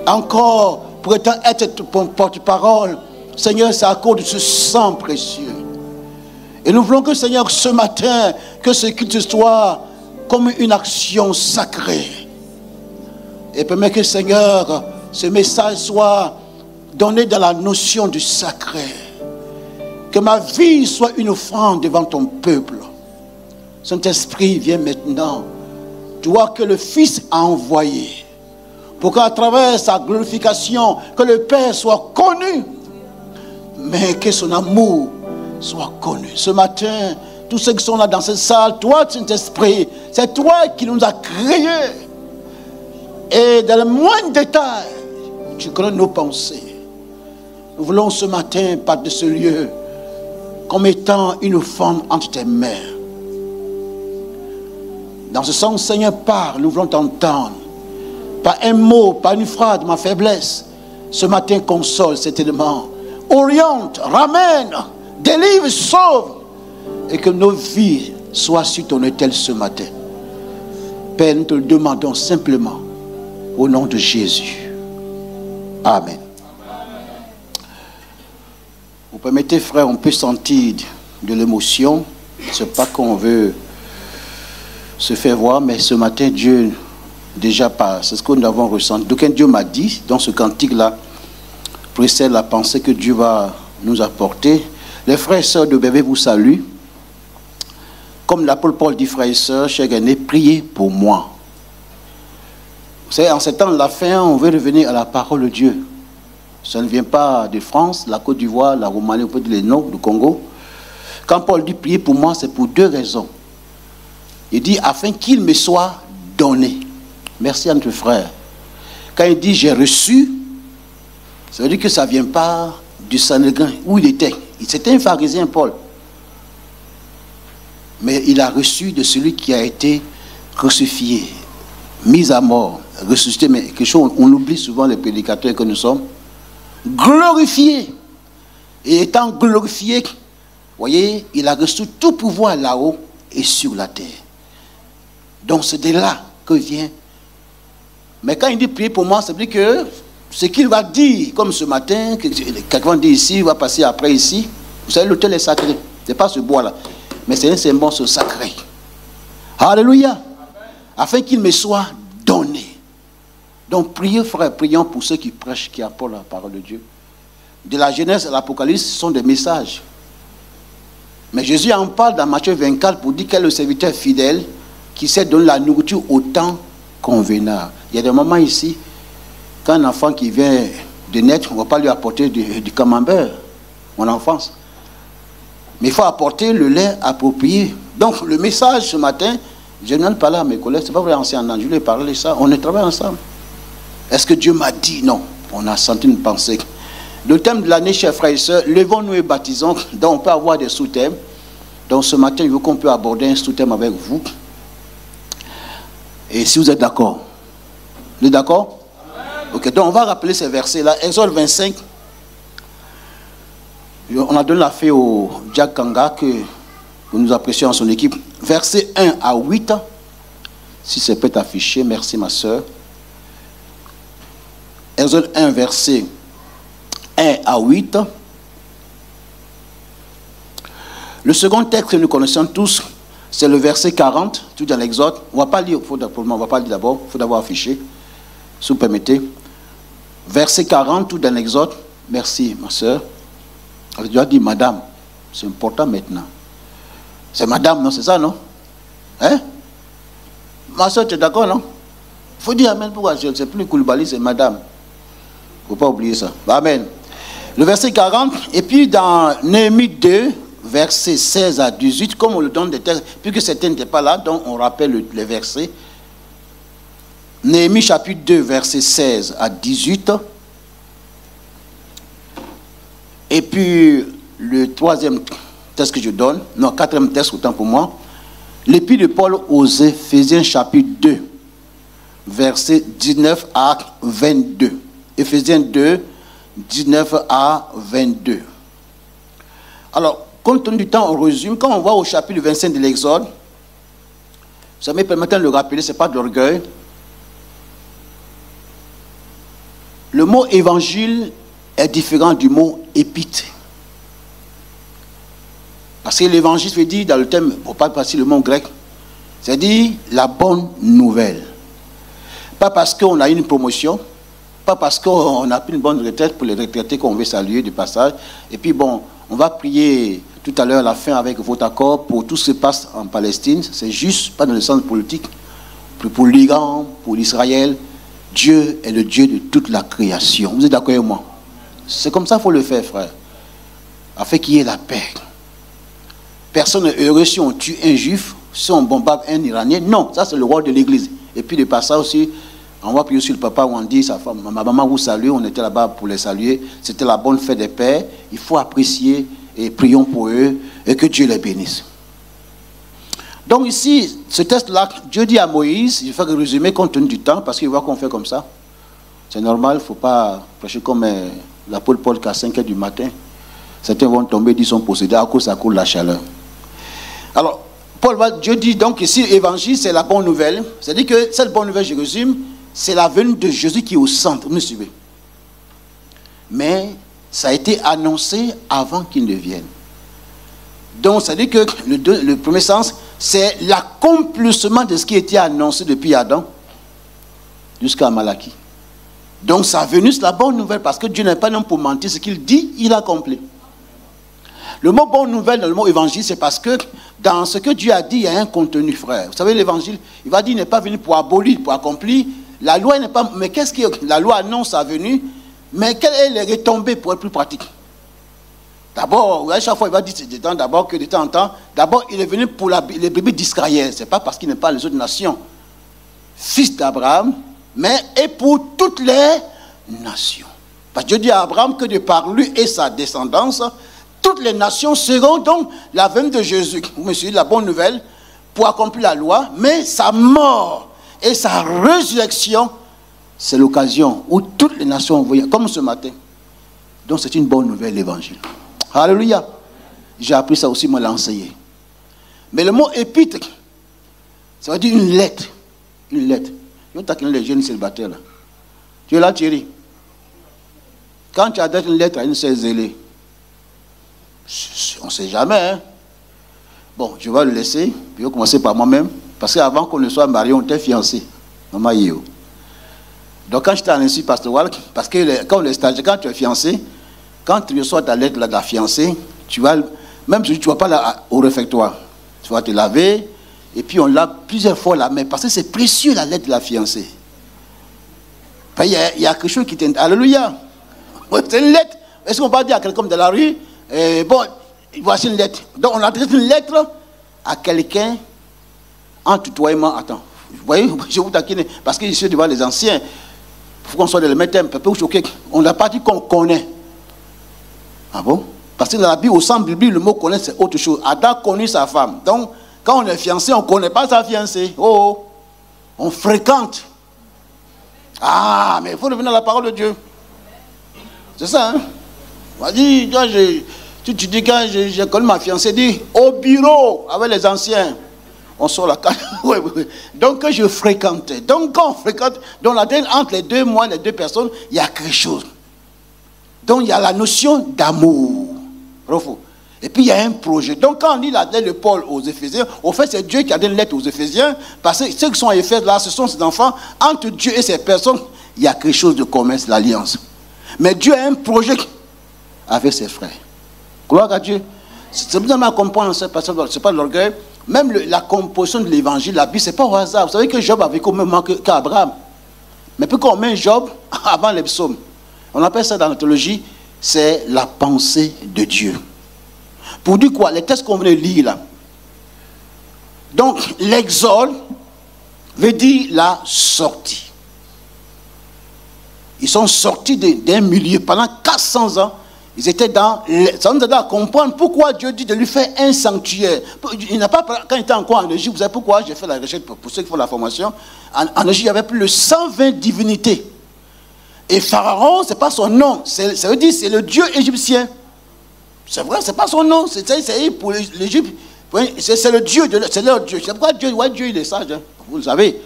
Speaker 7: encore, pour être ton porte-parole, Seigneur, c'est à cause de ce sang précieux. Et nous voulons que, Seigneur, ce matin, que ce culte soit comme une action sacrée. Et permets que, Seigneur, ce message soit donné dans la notion du sacré. Que ma vie soit une offrande devant ton peuple. Saint-Esprit, viens maintenant. Toi que le Fils a envoyé. Pour qu'à travers sa glorification, que le Père soit connu. Mais que son amour soit connu. Ce matin, tous ceux qui sont là dans cette salle, toi, Saint-Esprit, c'est toi qui nous as créés. Et dans le moindre détail, tu connais nos pensées. Nous voulons ce matin, par de ce lieu, comme étant une offrande entre tes mains. Dans ce sens, Seigneur, parle, nous voulons t'entendre. Pas un mot, pas une phrase de ma faiblesse. Ce matin, console cet élément. Oriente, ramène, délivre, sauve. Et que nos vies soient sur ton autel ce matin. Père, nous te le demandons simplement. Au nom de Jésus. Amen. Vous permettez, frère, on peut sentir de l'émotion. Ce n'est pas qu'on veut se faire voir, mais ce matin, Dieu déjà parle. C'est ce que nous avons ressenti. Donc, Dieu m'a dit, dans ce cantique-là, précède la pensée que Dieu va nous apporter. Les frères et sœurs de bébé vous saluent. Comme l'apôtre Paul dit, frères et sœurs, chers aînés, priez pour moi. Vous savez, en ce temps de la fin, on veut revenir à la parole de Dieu. Ça ne vient pas de France, la Côte d'Ivoire, la Roumanie, on peut dire les noms, du Congo. Quand Paul dit prier pour moi, c'est pour deux raisons. Il dit afin qu'il me soit donné. Merci à notre frère. Quand il dit j'ai reçu, ça veut dire que ça ne vient pas du Sanhédrin où il était. C'était un pharisien, Paul. Mais il a reçu de celui qui a été crucifié, mis à mort, ressuscité. Mais quelque chose, on oublie souvent les prédicateurs que nous sommes. Glorifié. Et étant glorifié, vous voyez, il a reçu tout pouvoir là-haut et sur la terre. Donc c'est de là que vient. Mais quand il dit prier pour moi, ça veut dire que ce qu'il va dire, comme ce matin, quelqu'un dit ici, il va passer après ici. Vous savez, l'autel est sacré. Ce n'est pas ce bois-là. Mais c'est un symbole sacré. Alléluia. Afin qu'il me soit donné. Donc priez, frère, prions pour ceux qui prêchent, qui apportent la parole de Dieu. De la Genèse à l'Apocalypse, ce sont des messages. Mais Jésus en parle dans Matthieu 24 pour dire qu'il est le serviteur fidèle qui sait donner la nourriture au temps convenable. Il y a des moments ici, quand un enfant qui vient de naître, on ne va pas lui apporter du camembert, mon enfance. Mais il faut apporter le lait approprié. Donc le message ce matin, je n'en ai pas là à mes collègues, ce n'est pas vrai ancien, je lui ai parlé de ça, on est travaillé ensemble. Est-ce que Dieu m'a dit? Non. On a senti une pensée. Le thème de l'année, chers frères et sœurs, levons-nous et baptisons. Donc on peut avoir des sous-thèmes. Donc ce matin, je veux qu'on peut aborder un sous-thème avec vous. Et si vous êtes d'accord. Vous êtes d'accord? Ok, donc on va rappeler ces versets-là. Exode 25. On a donné la fée au Jack Kanga que nous apprécions en son équipe. Versets 1 à 8. Si c'est peut-être affiché, merci ma soeur. Exode 1, verset 1 à 8. Le second texte que nous connaissons tous, c'est le verset 40, tout dans l'Exode. On ne va pas lire, on ne va pas lire d'abord, il faut d'abord afficher, si vous permettez. Verset 40, tout dans l'Exode. Merci, ma soeur. Je dois dire madame, c'est important maintenant. C'est madame, non? C'est ça, non? Hein? Ma soeur, tu es d'accord, non? Il faut dire amen, pourquoi? C'est plus Koulibaly, c'est madame. Il ne faut pas oublier ça. Amen. Le verset 40, et puis dans Néhémie 2, verset 16 à 18, comme on le donne des textes, puisque certains n'étaient pas là, donc on rappelle les versets. Néhémie chapitre 2, verset 16 à 18. Et puis, le troisième texte que je donne, non, quatrième texte, autant pour moi, l'épître de Paul aux Éphésiens chapitre 2, verset 19 à 22. Éphésiens 2, 19 à 22. Alors, compte tenu du temps, on résume. Quand on va au chapitre 25 de l'Exode, ça me permet de le rappeler, ce n'est pas de l'orgueil. Le mot évangile est différent du mot épître. Parce que l'évangile veut dire, dans le thème, pour ne pas passer le mot grec, c'est-à-dire la bonne nouvelle. Pas parce qu'on a une promotion, pas parce qu'on a pris une bonne retraite pour les retraités qu'on veut saluer du passage. Et puis bon, on va prier tout à l'heure à la fin avec votre accord pour tout ce qui se passe en Palestine. C'est juste, pas dans le sens politique, pour l'Iran, pour l'Israël. Dieu est le Dieu de toute la création. Vous êtes d'accord avec moi? C'est comme ça qu'il faut le faire, frère. Afin qu'il y ait la paix. Personne n'est heureux si on tue un juif, si on bombarde un Iranien. Non, ça c'est le rôle de l'église. Et puis de par ça aussi, on va prier sur le papa Wandi, sa femme, ma maman vous salue, on était là-bas pour les saluer. C'était la bonne fête des pères. Il faut apprécier et prions pour eux et que Dieu les bénisse. Donc ici, ce texte-là, Dieu dit à Moïse, je vais faire résumer compte tenu du temps, parce qu'il voit qu'on fait comme ça. C'est normal, il ne faut pas prêcher comme l'apôtre Paul qu'à 5 h du matin. Certains vont tomber, ils sont possédés à cause de la chaleur. Alors, Dieu dit donc ici, évangile, c'est la bonne nouvelle. C'est-à-dire que cette bonne nouvelle, je résume, c'est la venue de Jésus qui est au centre. Vous me suivez? Mais ça a été annoncé avant qu'il ne vienne. Donc, ça veut dire que le premier sens, c'est l'accomplissement de ce qui était annoncé depuis Adam jusqu'à Malachie. Donc, sa venue, c'est la bonne nouvelle parce que Dieu n'est pas un homme pour mentir. Ce qu'il dit, il accomplit. Le mot bonne nouvelle, le mot évangile, c'est parce que dans ce que Dieu a dit, il y a un contenu, frère. Vous savez, l'évangile, il va dire, il n'est pas venu pour abolir, pour accomplir. La loi n'est pas. Mais qu'est-ce que la loi annonce sa venue? Mais quelle est les retombées pour être plus pratique? D'abord, à chaque fois, il va dire d'abord que de temps en temps, d'abord, il est venu pour les bébés d'Israël. Ce n'est pas parce qu'il n'est pas les autres nations. Fils d'Abraham, mais et pour toutes les nations. Parce que Dieu dit à Abraham que de par lui et sa descendance, toutes les nations seront donc la venue de Jésus. Vous me suivez, la bonne nouvelle, pour accomplir la loi, mais sa mort et sa résurrection, c'est l'occasion où toutes les nations vont, comme ce matin. Donc c'est une bonne nouvelle, l'évangile. Alléluia. J'ai appris ça aussi, moi, l'enseigner. Mais le mot épître, ça veut dire une lettre. Une lettre. Je vais taquiner les jeunes célibataires là. Tu es là, Thierry? Quand tu adresses une lettre à une sœur zélée, on ne sait jamais, hein? Bon, je vais le laisser, puis je vais commencer par moi-même, parce qu'avant qu'on ne soit marié, on était fiancé. Maman Yéo. Donc quand je t'ai annoncé, Pasteur Walk, parce que quand tu es fiancé, quand tu reçois ta lettre là, de la fiancée, tu vas, même si tu ne vas pas au réfectoire, tu vas te laver, et puis on lave plusieurs fois la main, parce que c'est précieux la lettre de la fiancée. Il y a quelque chose qui t'intéresse. Alléluia. C'est une lettre. Est-ce qu'on va dire à quelqu'un de la rue, bon, voici une lettre. Donc on adresse une lettre à quelqu'un en tutoiement. Attends, vous voyez, je vous taquine, parce que je suis devant les anciens. Il faut qu'on soit le mettre un peu choqué. On n'a pas dit qu'on connaît. Ah bon? Parce que dans la Bible, au sens biblique, le mot connaître, c'est autre chose. Adam connut sa femme. Donc, quand on est fiancé, on ne connaît pas sa fiancée. Oh, on fréquente. Ah, mais il faut revenir à la parole de Dieu. C'est ça, hein? Vas-y, tu dis quand j'ai connu ma fiancée, dis au bureau avec les anciens. On sort la carte. Oui. Donc, je fréquentais. Donc, quand on fréquente, donc entre les deux, moi, les deux personnes, il y a quelque chose. Donc, il y a la notion d'amour. Et puis, il y a un projet. Donc, quand on lit la lettre de Paul aux Éphésiens, au fait, c'est Dieu qui a donné une lettre aux Éphésiens, parce que ceux qui sont à Éphèse, là, ce sont ses enfants. Entre Dieu et ces personnes, il y a quelque chose de commun, c'est l'alliance. Mais Dieu a un projet avec ses frères. Gloire à Dieu. C'est bien à comprendre, ce n'est pas de l'orgueil. Même la composition de l'évangile, la Bible, ce n'est pas au hasard. Vous savez que Job avait au même moment qu'Abraham. Mais puis quand on met Job avant les psaumes, on appelle ça dans la théologie, c'est la pensée de Dieu. Pour dire quoi? Les textes qu'on venait de lire là. Donc, l'exode veut dire la sortie. Ils sont sortis d'un milieu pendant 400 ans. Ils étaient ça nous aide à comprendre pourquoi Dieu dit de lui faire un sanctuaire. Il n'a pas, quand il était encore en Égypte, vous savez pourquoi j'ai fait la recherche pour ceux qui font la formation. En Égypte, il y avait plus de 120 divinités. Et Pharaon, ce n'est pas son nom. Ça veut dire c'est le dieu égyptien. C'est vrai, ce n'est pas son nom. C'est pour l'Égypte. C'est le dieu, c'est leur dieu. C'est pourquoi Dieu il est sage. Hein? Vous le savez.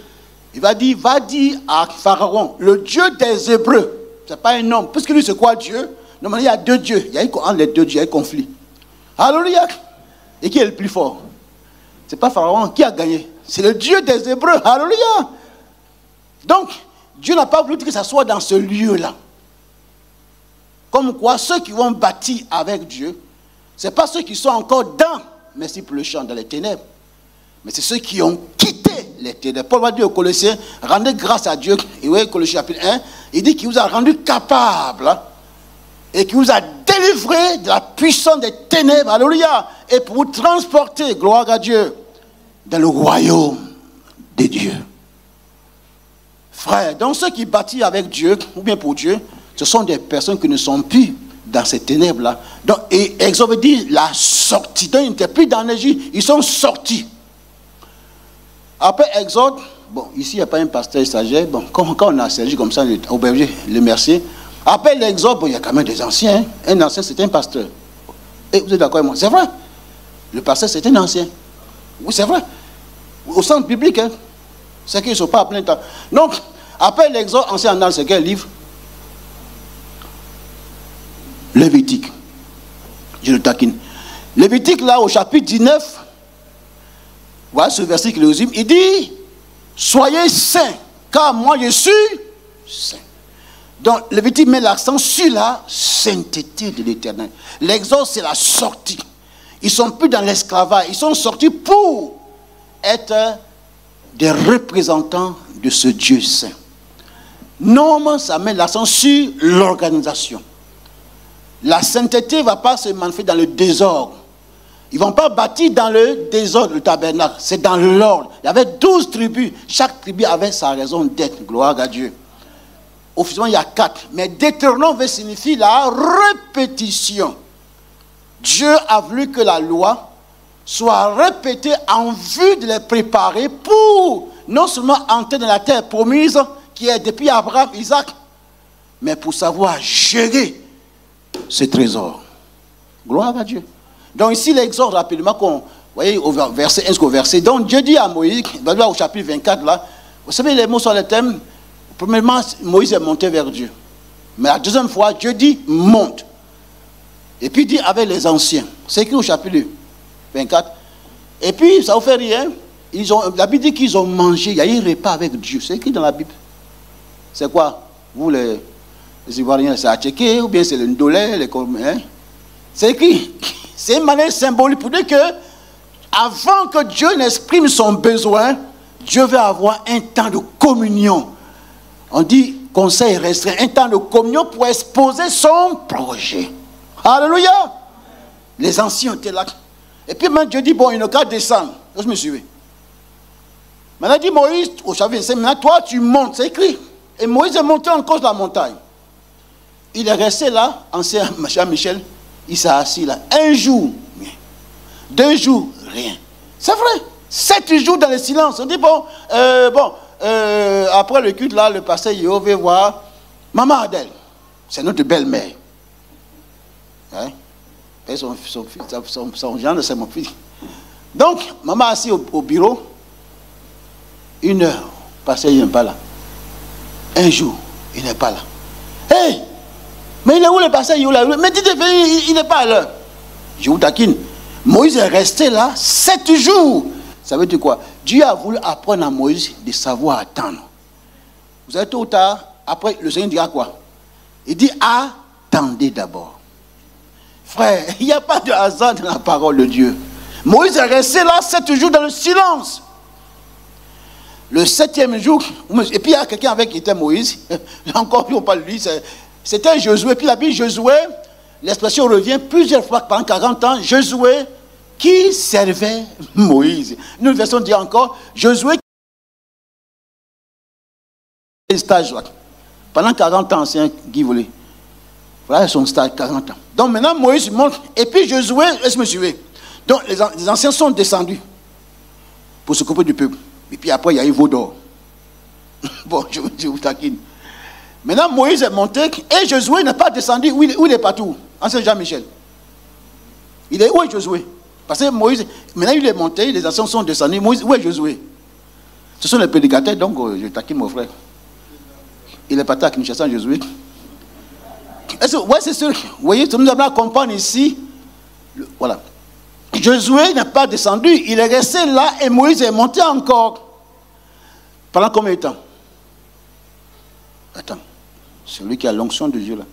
Speaker 7: Il va dire à Pharaon, le Dieu des Hébreux. Ce n'est pas un nom. Puisque lui, c'est quoi Dieu? Normalement, il y a deux dieux. Il y a entre les deux dieux, il y a un conflit. Alléluia. Et qui est le plus fort? Ce n'est pas Pharaon qui a gagné. C'est le Dieu des Hébreux. Alléluia. Donc, Dieu n'a pas voulu que ça soit dans ce lieu-là. Comme quoi, ceux qui vont bâtir avec Dieu, ce n'est pas ceux qui sont encore dans, merci pour le chant, dans les ténèbres. Mais c'est ceux qui ont quitté les ténèbres. Paul va dire aux Colossiens, rendez grâce à Dieu. Et oui, Colossiens chapitre 1, il dit qu'il vous a rendu capable. Et qui vous a délivré de la puissance des ténèbres, alléluia, et pour vous transporter, gloire à Dieu, dans le royaume de Dieu. Frère, donc ceux qui bâtissent avec Dieu, ou bien pour Dieu, ce sont des personnes qui ne sont plus dans ces ténèbres-là. Donc, et Exode veut dire la sortie. Donc, ils n'étaient plus dans l'Égypte, ils sont sortis. Après Exode, bon, ici, il n'y a pas un pasteur stagiaire. Bon, quand on a servi comme ça, au berger, le Mercier. Après l'Exode, bon, il y a quand même des anciens. Un ancien, c'était un pasteur. Et vous êtes d'accord avec moi? C'est vrai. Le pasteur, c'était un ancien. Oui, c'est vrai. Au centre biblique, hein. C'est qu'ils ne sont pas à plein temps. Donc, après l'Exode, ancien annales, c'est quel livre? Lévitique. Je le taquine. Lévitique, là, au chapitre 19, voilà ce verset qui le résume. Il dit, soyez saints, car moi je suis saint. Donc, Lévitique met l'accent sur la sainteté de l'Éternel. L'Exode, c'est la sortie. Ils ne sont plus dans l'esclavage. Ils sont sortis pour être des représentants de ce Dieu saint. Non, ça met l'accent sur l'organisation. La sainteté ne va pas se manifester dans le désordre. Ils ne vont pas bâtir dans le désordre le tabernacle. C'est dans l'ordre. Il y avait 12 tribus. Chaque tribu avait sa raison d'être. Gloire à Dieu. Officiellement, il y a 4. Mais Deutéronome signifie la répétition. Dieu a voulu que la loi soit répétée en vue de les préparer pour non seulement entrer dans la terre promise qui est depuis Abraham, Isaac, mais pour savoir gérer ce trésor. Gloire à Dieu. Donc ici, l'exorde rapidement, vous voyez, au verset 1 jusqu'au verset. Donc Dieu dit à Moïse, au chapitre 24, là, vous savez, les mots sur le thème. Premièrement, Moïse est monté vers Dieu. Mais la deuxième fois, Dieu dit, monte. Et puis il dit avec les anciens. C'est écrit au chapitre 24. Et puis, ça ne vous fait rien. La Bible dit qu'ils ont mangé. Il y a eu un repas avec Dieu. C'est écrit dans la Bible. C'est quoi? Vous, les Ivoiriens, c'est Atchéké ou bien c'est le Ndolé, hein? C'est écrit. C'est une manière symbolique pour dire que avant que Dieu n'exprime son besoin, Dieu veut avoir un temps de communion. On dit conseil restreint, un temps de communion pour exposer son projet. Alléluia. Les anciens étaient là. Et puis maintenant Dieu dit, bon, il n'a qu'à descendre. Je me suis. Maintenant il dit Moïse, au chapitre 25, maintenant toi tu montes, c'est écrit. Et Moïse est monté en cause de la montagne. Il est resté là, ancien Jean-Michel, il s'est assis là. Un jour, rien. 2 jours, rien. C'est vrai. 7 jours dans le silence. On dit, après le culte, là, le pasteur Yéhova va voir Maman Adèle. C'est notre belle-mère. Hein? Et son gendre, c'est mon fils. Donc, maman assis au bureau. 1 heure. Le pasteur, il n'est pas là. 1 jour, il n'est pas là. Hey! Mais il est où le pasteur Yéhova? Mais dites, il n'est pas là. Je vous taquine. Moïse est resté là 7 jours. Ça veut dire quoi? Dieu a voulu apprendre à Moïse de savoir attendre. Vous savez, tôt ou tard, après, le Seigneur dira quoi? Il dit, attendez d'abord. Frère, il n'y a pas de hasard dans la parole de Dieu. Moïse est resté là 7 jours dans le silence. Le 7e jour, et puis il y a quelqu'un avec qui était Moïse. Encore plus, on parle de lui. C'était Josué. Puis la Bible, Josué, l'expression revient plusieurs fois pendant 40 ans. Josué qui servait Moïse. Une version dit encore, Josué qui stage là. Pendant 40 ans, c'est un Guy volé. Voilà son stade, 40 ans. Donc maintenant, Moïse monte. Et puis Josué, laisse-moi suivre. Donc les anciens sont descendus pour s'occuper du peuple. Et puis après, il y a eu Vaudor. Bon, je vous taquine. Maintenant, Moïse est monté et Josué n'est pas descendu. Où il est partout? En Saint-Jean-Michel. Il est où est Josué? Parce que Moïse, maintenant il est monté, les anciens sont descendus. Moïse, où est Josué? Ce sont les prédicateurs, donc je taquine mon frère. Il est parti à Kinshasa, Josué. Ouais, c'est sûr. Vous voyez, nous allons comprendre ici. Voilà. Josué n'est pas descendu, il est resté là et Moïse est monté encore. Pendant combien de temps? Attends. Celui qui a l'onction de Dieu là.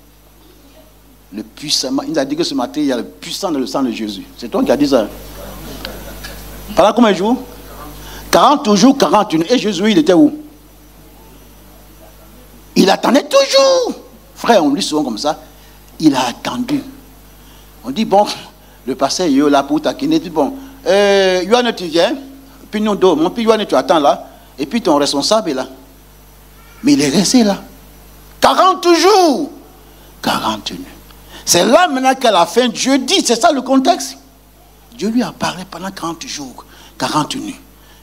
Speaker 7: Le puissant. Il nous a dit que ce matin, il y a le puissant dans le sang de Jésus. C'est toi qui as dit ça. Pendant combien de jours? 40 jours, 41. Et Jésus, il était où? Il attendait toujours. Frère, on lit souvent comme ça. Il a attendu. On dit, bon, le pasteur est là pour taquiner. Il dit, bon, Yohann, tu viens. Puis nous deux, puis Yohann, tu attends là. Et puis ton responsable est là. Mais il est resté là. 40 jours. 41. C'est là maintenant qu'à la fin, Dieu dit, c'est ça le contexte. Dieu lui a parlé pendant 40 jours, 41 nuits.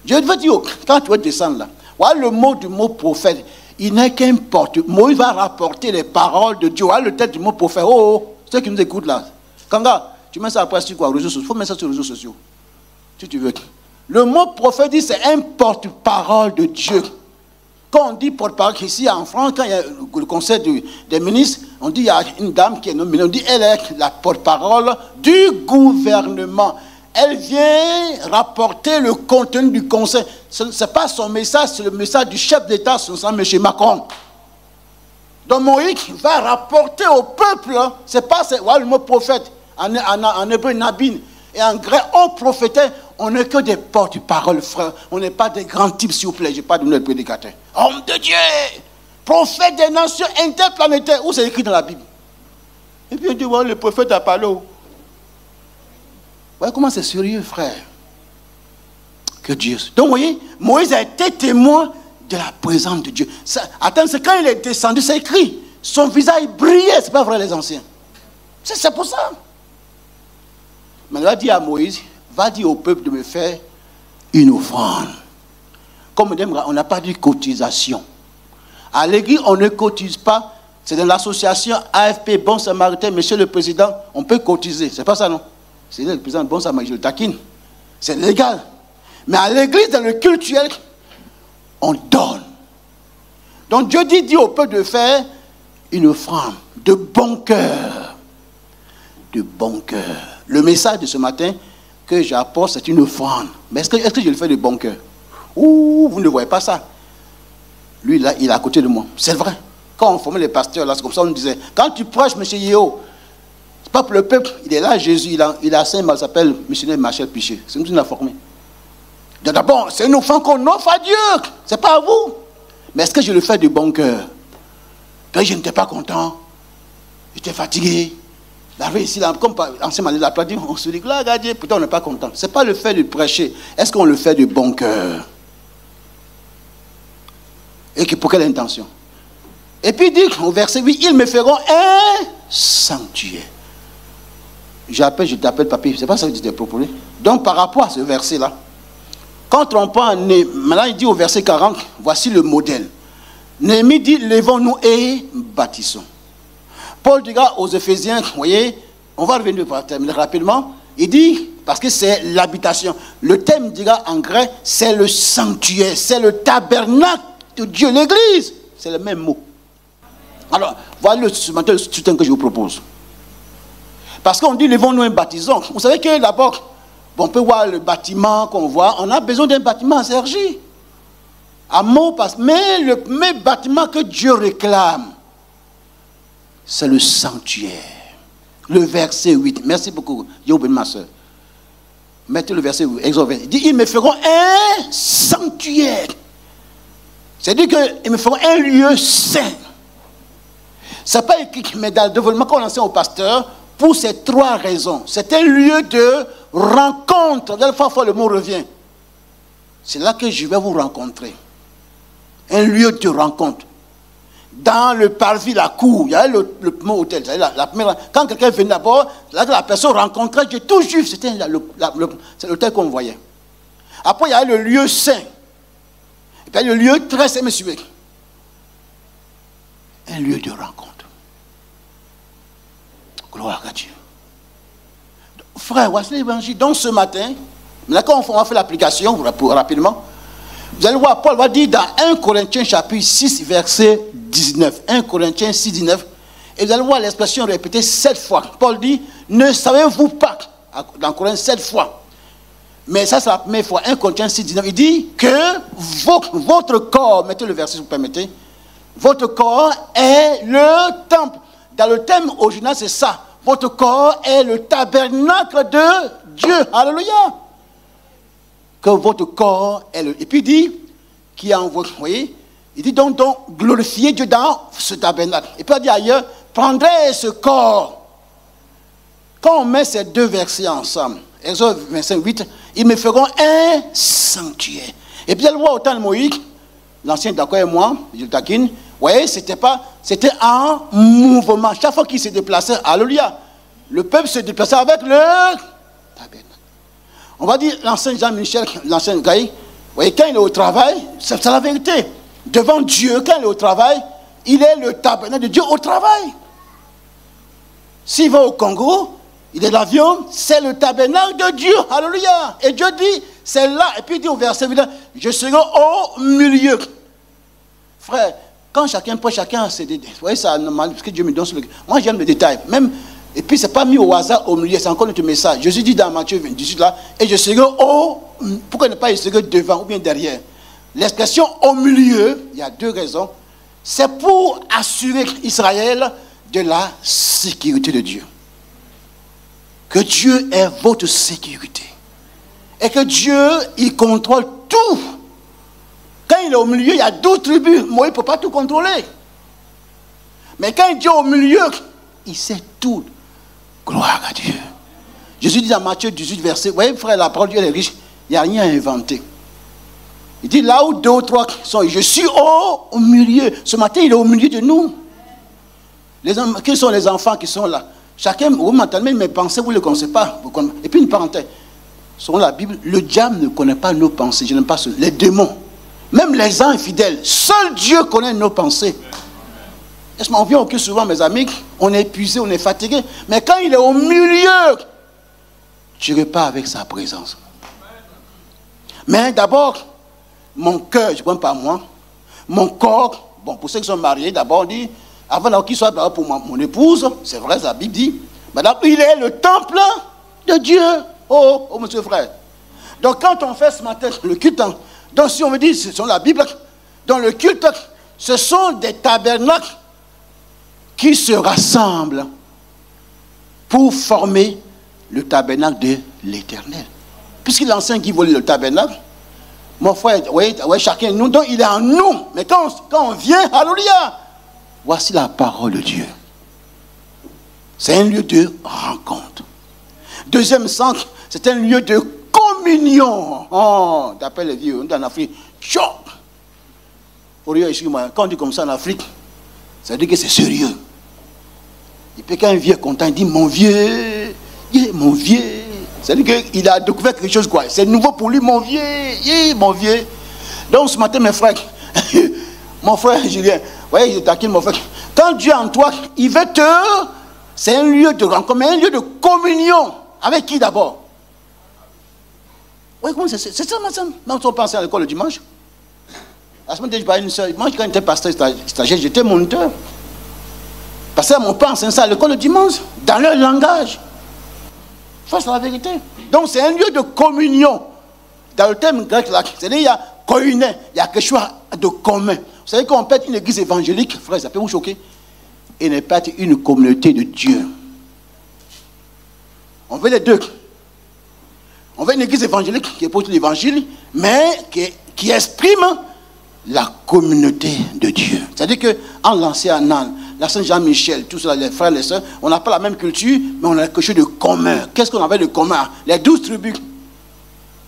Speaker 7: Dieu veut dire, quand tu vas descendre là, voilà le mot du mot prophète. Il n'est qu'un porte. Moïse va rapporter les paroles de Dieu. Voilà le tête du mot prophète. Oh, ceux qui nous écoutent là. Kanga, tu mets ça après sur quoi? Réseaux sociaux. Il faut mettre ça sur les réseaux sociaux. Si tu veux. Le mot prophète dit c'est un porte-parole de Dieu. Quand on dit porte-parole ici en France, quand il y a le conseil des ministres, on dit il y a une dame qui est nommée, on dit elle est la porte-parole du gouvernement. Elle vient rapporter le contenu du conseil. Ce n'est pas son message, c'est le message du chef d'État, son nom, M. Macron. Donc Moïse va rapporter au peuple, c'est pas voilà, le mot prophète, en hébreu nabin, et en grec on prophétait. On n'est que des porte-parole, frère. On n'est pas des grands types, s'il vous plaît. Je n'ai pas donné le prédicateur. Homme de Dieu, prophète des nations interplanétaires. Où c'est écrit dans la Bible? Et puis on dit, ouais, le prophète a parlé. Vous voyez comment c'est sérieux, frère? Que Dieu. Donc, vous voyez, Moïse a été témoin de la présence de Dieu. Ça, attends, c'est quand il est descendu, c'est écrit. Son visage brillait. Ce n'est pas vrai, les anciens. C'est pour ça. Mais il a dit à Moïse, va dire au peuple de me faire une offrande. Comme on n'a pas dit cotisation. À l'église, on ne cotise pas. C'est dans l'association AFP Bon Samaritain, monsieur le président, on peut cotiser. C'est pas ça, non? C'est le président Bon Samaritain, je le taquine. C'est légal. Mais à l'église, dans le cultuel, on donne. Donc Dieu dit au peuple de faire une offrande de bon cœur. De bon cœur. Le message de ce matin que j'apporte, c'est une offrande. Mais est-ce que je le fais de bon cœur? Ouh, vous ne voyez pas ça. Lui, là, il est à côté de moi. C'est vrai. Quand on formait les pasteurs, là, c'est comme ça, on nous disait, quand tu prêches, M. Yeo, c'est pas pour le peuple, il est là, Jésus, il a Saint-Mal, s'appelle missionnaire Marcel Piché. C'est nous qui l'a formé. D'abord, c'est une offrande qu'on offre à Dieu. C'est pas à vous. Mais est-ce que je le fais de bon cœur? Quand je n'étais pas content, j'étais fatigué. L'arrivée ici, là, comme ancien Malais l'a dit, on se dit, là, regardez, pourtant on n'est pas content. Ce n'est pas le fait de prêcher. Est-ce qu'on le fait de bon cœur? Et pour quelle intention? Et puis il dit au verset 8, ils me feront un sanctuaire. Je t'appelle papy, c'est pas ça que tu t'es proposé. Donc par rapport à ce verset-là, quand on prend, maintenant il dit au verset 40, voici le modèle. Néhémie dit, levons-nous et bâtissons. Paul dit aux Éphésiens, vous voyez, on va revenir pour terminer rapidement. Il dit, parce que c'est l'habitation. Le thème dira en grec, c'est le sanctuaire, c'est le tabernacle de Dieu, l'église. C'est le même mot. Alors, voilà le soutien que je vous propose. Parce qu'on dit, levons-nous et baptisons. Vous savez que d'abord, on peut voir le bâtiment qu'on voit, on a besoin d'un bâtiment à Sergi. Mais le bâtiment que Dieu réclame, c'est le sanctuaire. Le verset 8. Merci beaucoup. J'ai oublié ma soeur. Mettez le verset 8. Il dit, ils me feront un sanctuaire. C'est-à-dire qu'ils me feront un lieu saint. Ce n'est pas écrit, mais dans le développement qu'on enseigne au pasteur, pour ces trois raisons. C'est un lieu de rencontre. De la fois, le mot revient. C'est là que je vais vous rencontrer. Un lieu de rencontre. dans le parvis, la cour, il y avait le mot hôtel. La première, quand quelqu'un venait d'abord, là, la personne rencontrait Dieu, tout juif, c'était c'est l'hôtel qu'on voyait. Après, il y avait le lieu saint. Et puis le lieu très saint, monsieur. Un lieu de rencontre. Gloire à Dieu. Frère, voici l'évangile. Donc ce matin, quand on va faire l'application, rapidement, vous allez voir, Paul va dire dans 1 Corinthiens chapitre 6, verset 19. 1 Corinthiens 6, 19. Et vous allez voir l'expression répétée 7 fois. Paul dit, ne savez-vous pas, dans Corinthiens 7 fois. Mais ça, c'est la première fois. 1 Corinthiens 6, 19. Il dit que votre corps, mettez le verset si vous permettez, votre corps est le temple. Dans le thème original, c'est ça. Votre corps est le tabernacle de Dieu. Alléluia. Que votre corps est le... Et puis il dit, qui a envoyé, vous voyez, il dit donc glorifiez Dieu dans ce tabernacle. Et puis il dit ailleurs, prendrez ce corps. Quand on met ces deux versets ensemble, Exode 25, 8, ils me feront un sanctuaire. Et puis elle voit autant de Moïse, l'ancien d'accord et moi, je le taquine, vous voyez, c'était en mouvement. Chaque fois qu'il se déplaçait, alléluia, le peuple se déplaçait avec le tabernacle. On va dire, l'ancien Jean-Michel, l'ancien Gaï, vous voyez, quand il est au travail, c'est la vérité. Devant Dieu, quand il est au travail, il est le tabernacle de Dieu au travail. S'il va au Congo, il est l'avion, c'est le tabernacle de Dieu. Alléluia. Et Dieu dit, c'est là. Et puis il dit au verset 8, je serai au milieu. Frère, quand chacun prend, chacun a ses détails. Vous voyez, ça normal, parce que Dieu me donne sur le... Moi, j'aime les détails. Même, et puis, ce n'est pas mis au hasard au milieu, c'est encore notre message. Jésus dit dans Matthieu 18, là, et je serai au... Pourquoi ne pas je serai devant ou bien derrière? L'expression au milieu, il y a deux raisons. C'est pour assurer Israël de la sécurité de Dieu. Que Dieu est votre sécurité. Et que Dieu, il contrôle tout. Quand il est au milieu, il y a 12 tribus. Moïse ne peut pas tout contrôler. Mais quand il est au milieu, il sait tout. Gloire à Dieu. Jésus dit dans Matthieu 18, verset, vous voyez, frère, la parole de Dieu est riche. Il n'y a rien à inventer. Il dit là où deux ou trois sont, je suis au milieu. Ce matin, il est au milieu de nous. Qui sont les enfants qui sont là? Chacun, vous m'entendez, mes pensées, vous ne les connaissez pas. Et puis une parenthèse. Selon la Bible, le diable ne connaît pas nos pensées. Je n'aime pas les démons. Même les gens infidèles. Seul Dieu connaît nos pensées. Est-ce qu'on vient au cul souvent, mes amis? On est épuisé, on est fatigué. Mais quand il est au milieu, tu repars avec sa présence. Mais d'abord, mon cœur, je ne prends pas moi. Mon corps, bon, pour ceux qui sont mariés, d'abord, on dit, avant qu'il soit pour mon épouse, c'est vrai, la Bible dit, madame, il est le temple de Dieu. Oh, monsieur frère. Donc, quand on fait ce matin le culte, donc si on me dit, c'est la Bible, dans le culte, ce sont des tabernacles qui se rassemblent pour former le tabernacle de l'Éternel. Puisqu'il enseigne qui volait le tabernacle, mon frère, oui, chacun de nous, donc il est en nous. Mais quand on vient, alléluia, voici la parole de Dieu. C'est un lieu de rencontre. Deuxième centre, c'est un lieu de communion. Oh, d'après les vieux, en Afrique, choc. Excuse-moi, quand on dit comme ça en Afrique, ça veut dire que c'est sérieux. Et puis quand un vieux est content, il dit, mon vieux, mon vieux. Ça veut dire qu'il a découvert quelque chose, quoi. C'est nouveau pour lui, mon vieux, mon vieux. Donc ce matin, mes frères, mon frère Julien, vous voyez, je taquine mon frère. Quand Dieu est en toi, il veut te... C'est un lieu de rencontre, mais un lieu de communion. Avec qui d'abord? Oui, comment c'est ça, ma soeur? Nous sommes passés à l'école le dimanche. La semaine dernière, je parlais à une soeur. Moi, quand j'étais pasteur stagiaire, j'étais moniteur. Pasteur, mon père enseignait ça à l'école le dimanche, dans leur langage. C'est la vérité. Donc, c'est un lieu de communion. Dans le terme grec, là, c'est-à-dire il y a koiné, il y a quelque chose de commun. Vous savez qu'on peut être une église évangélique, frère, ça peut vous choquer, et ne pas être une communauté de Dieu. On veut les deux. On veut une église évangélique qui porte l'évangile, mais qui exprime la communauté de Dieu. C'est-à-dire qu'en l'ancien Jean-Michel, tous les frères et les sœurs, on n'a pas la même culture, mais on a quelque chose de commun. Qu'est-ce qu'on avait de commun? Les 12 tribus.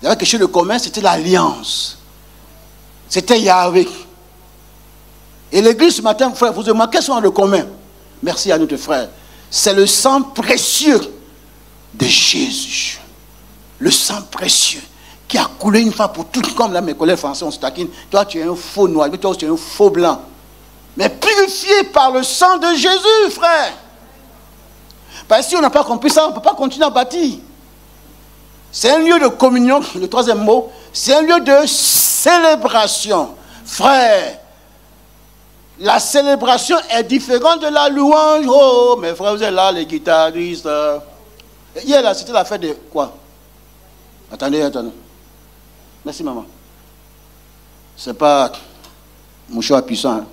Speaker 7: Il y avait quelque chose de commun, c'était l'alliance. C'était Yahweh. Et l'église ce matin, frère, vous demandez, qu'est-ce qu'on a de commun? Merci à notre frère. C'est le sang précieux de Jésus. Le sang précieux qui a coulé une fois pour toutes, comme là mes collègues français on se taquine. Toi tu es un faux noir, toi tu es un faux blanc. Mais purifié par le sang de Jésus, frère. Parce que si on n'a pas compris ça, on ne peut pas continuer à bâtir. C'est un lieu de communion, le troisième mot, c'est un lieu de célébration. Frère, la célébration est différente de la louange. Oh, mes frères, vous êtes là, les guitaristes. Hier, là, c'était la fête de quoi? Attendez. Merci, maman. C'est pas mon choix puissant. Hein?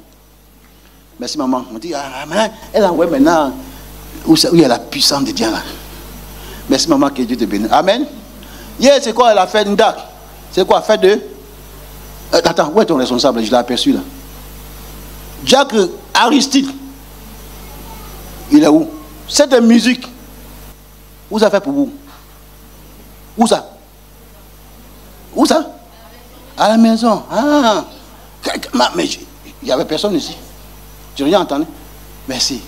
Speaker 7: Merci, maman. On dit, ah, mais elle envoie maintenant où il y a la puissance de Dieu là. Merci, maman, que Dieu te bénisse. Amen. Hier, c'est quoi la fête d'Indak? C'est quoi, fête de... Attends, où est ton responsable? Je l'ai aperçu là. Jacques Aristide, il est où? Cette musique, où ça fait pour vous? Où ça? Où ça? À la maison. Ah. Mais il n'y avait personne ici. Tu n'as rien entendu? Merci.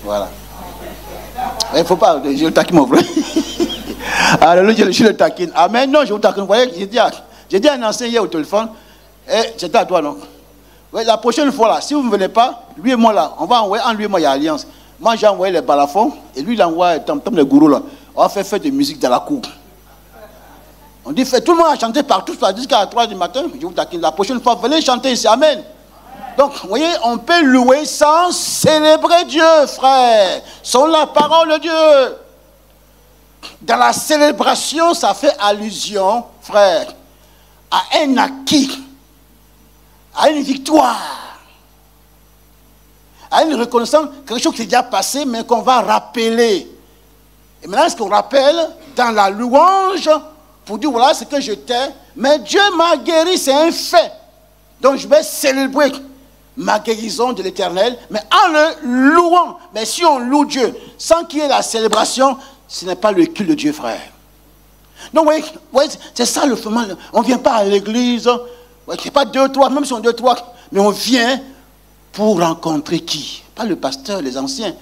Speaker 7: Voilà. Il ne faut pas, je le taquine mon frère. Alléluia, je le taquine. Amen. Non, je vous taquine. Vous voyez, j'ai dit à un ancien hier au téléphone, c'était à toi, non? Ouais, la prochaine fois, là, si vous ne venez pas, lui et moi, là, on va envoyer, en lui et moi, il y a alliance. Moi, j'ai envoyé les balafons, et lui, il envoie les gourous, là. On va faire de musique dans la cour. On dit, tout le monde a chanté partout, jusqu'à 3 du matin. Je vous taquine. La prochaine fois, venez chanter ici. Amen. Donc, vous voyez, on peut louer sans célébrer Dieu, frère. Sans la parole de Dieu. Dans la célébration, ça fait allusion, frère, à un acquis, à une victoire, à une reconnaissance, quelque chose qui est déjà passé, mais qu'on va rappeler. Et maintenant, ce qu'on rappelle dans la louange, pour dire, voilà ce que j'étais, mais Dieu m'a guéri, c'est un fait. Donc, je vais célébrer ma guérison de l'Éternel, mais en le louant. Mais si on loue Dieu, sans qu'il y ait la célébration, ce n'est pas le culte de Dieu, frère. Donc, oui, c'est ça le fondement. On ne vient pas à l'église, c'est pas 2, 3, même si on 2, 3, mais on vient pour rencontrer qui? Pas le pasteur, les anciens,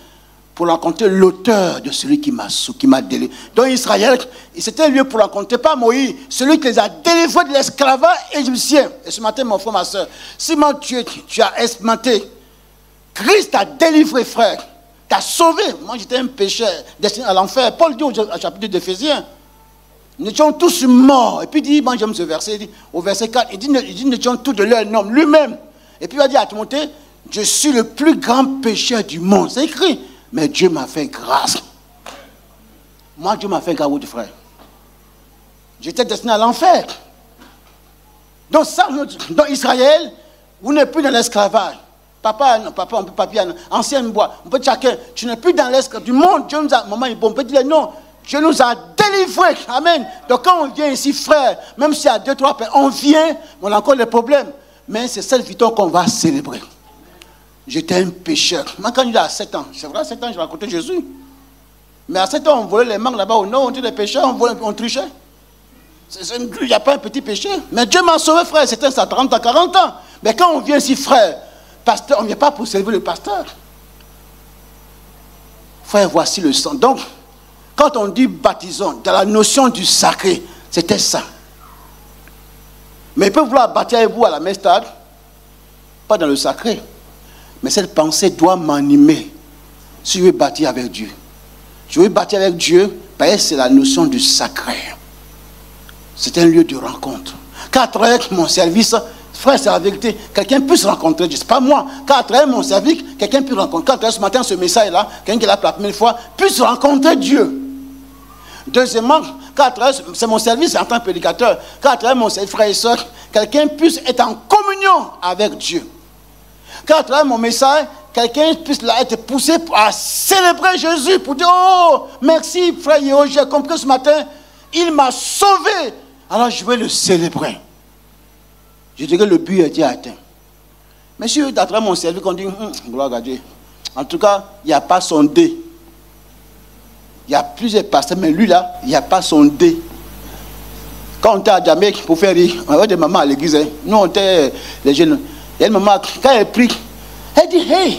Speaker 7: pour rencontrer l'auteur de celui qui m'a délivré. Donc Israël, c'était un lieu pour rencontrer pas Moïse, celui qui les a délivrés de l'esclavage égyptien. Et ce matin, mon frère, ma soeur, si tu as expérimenté, Christ t'a délivré, frère, t'a sauvé. Moi, j'étais un pécheur destiné à l'enfer. Paul dit au chapitre 2 d'Éphésiens, nous étions tous morts. Et puis il dit, moi j'aime ce verset, il dit, au verset 4, il dit nous étions tous de leur nom, lui-même. Et puis il va dire à Timothée, je suis le plus grand pécheur du monde. C'est écrit. Mais Dieu m'a fait grâce. Moi, Dieu m'a fait grâce, frère. J'étais destiné à l'enfer. Donc, ça, dans Israël, vous n'êtes plus dans l'esclavage. Papa, on peut pas bien, ancienne bois, on peut chacun. Tu n'es plus dans l'esclavage du monde. Dieu nous a, maman, on peut dire non. Dieu nous a délivrés. Amen. Donc, quand on vient ici, frère, même s'il y a 2, 3 personnes, on vient, on a encore des problèmes. Mais c'est cette victoire qu'on va célébrer. J'étais un pécheur. Moi, quand j'étais à 7 ans, c'est vrai, à 7 ans, j'ai rencontré Jésus. Mais à 7 ans, on volait les mangues là-bas au nord, on était des pécheurs, on trichait. Il n'y a pas un petit péché. Mais Dieu m'a sauvé, frère. C'était ça, 30 ans, 40 ans. Mais quand on vient ici, frère, pasteur, on ne vient pas pour célébrer le pasteur. Frère, voici le sang. Donc, quand on dit baptisons, dans la notion du sacré, c'était ça. Mais il peut vouloir baptiser avec vous à la même stade, pas dans le sacré. Mais cette pensée doit m'animer si je veux bâtir avec Dieu. Je veux bâtir avec Dieu parce que c'est la notion du sacré. C'est un lieu de rencontre. Quand à travers mon service, frère, c'est la vérité, quelqu'un puisse rencontrer Dieu. Ce n'est pas moi. Quand à travers mon service, quelqu'un puisse rencontrer. Quand à travers ce matin, ce message-là, quelqu'un qui l'a pour la première fois, puisse rencontrer Dieu. Deuxièmement, quand à travers, c'est mon service en tant que prédicateur, quand à travers mon service, frère et soeur, quelqu'un puisse être en communion avec Dieu. Quand à travers mon message, quelqu'un puisse là être poussé à célébrer Jésus pour dire, oh, merci frère Yého, j'ai compris ce matin, il m'a sauvé. Alors je vais le célébrer. Je dirais que le but a été atteint. Mais si à travers mon service, on dit, gloire à Dieu. En tout cas, il n'y a pas son dé. Il y a plusieurs pasteurs, mais lui là, il n'y a pas son dé. Quand on était à Jamaïque pour faire rire, on avait des mamans à l'église. Hein. Nous, on était les jeunes. Il y a une maman, quand elle prie, elle dit, hey,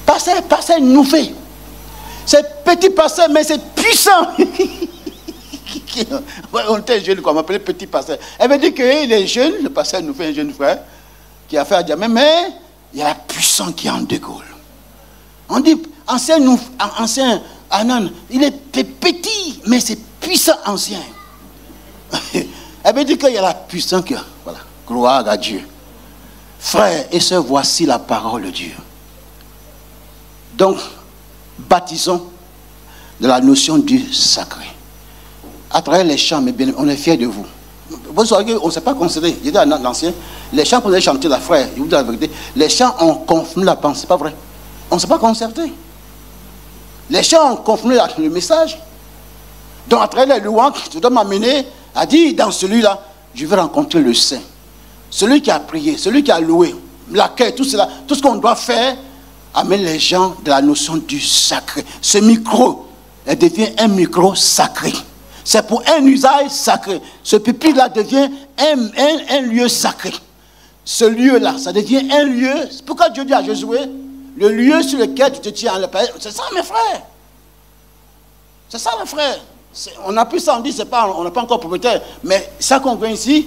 Speaker 7: pasteur nous fait. C'est petit pasteur, mais c'est puissant. On était jeunes, quoi, on m'appelait petit pasteur. Elle me dit que les jeunes, le pasteur nous fait un jeune frère qui a fait à Djamé, mais il y a la puissance qui en découle. On dit, ancien Anan, il est petit, mais c'est puissant ancien. Elle me dit qu'il y a la puissance qui... Voilà, gloire à Dieu. Frères et sœurs, voici la parole de Dieu. Donc, baptisons de la notion du sacré. À travers les chants, mais bien, on est fiers de vous. Vous savez, on ne s'est pas considéré. J'étais un ancien. Les chants que vous avez chantés, la frère, je vous dis la vérité, les chants ont confirmé la pensée, c'est pas vrai. On ne s'est pas concerté. Les chants ont confirmé le message. Donc, à travers les louanges, je dois m'amener à dire dans celui-là, je vais rencontrer le saint. Celui qui a prié, celui qui a loué, l'accueil, tout cela, tout ce qu'on doit faire, amène les gens de la notion du sacré. Ce micro, elle devient un micro sacré. C'est pour un usage sacré. Ce pupitre-là devient un lieu sacré. Ce lieu-là, ça devient un lieu. C'est pourquoi Dieu dit à Josué, le lieu sur lequel tu te tiens à la paix, c'est ça mes frères. C'est ça mes frères. On n'a plus ça, on dit, on n'a pas encore propriétaire. Mais ça qu'on vient ici,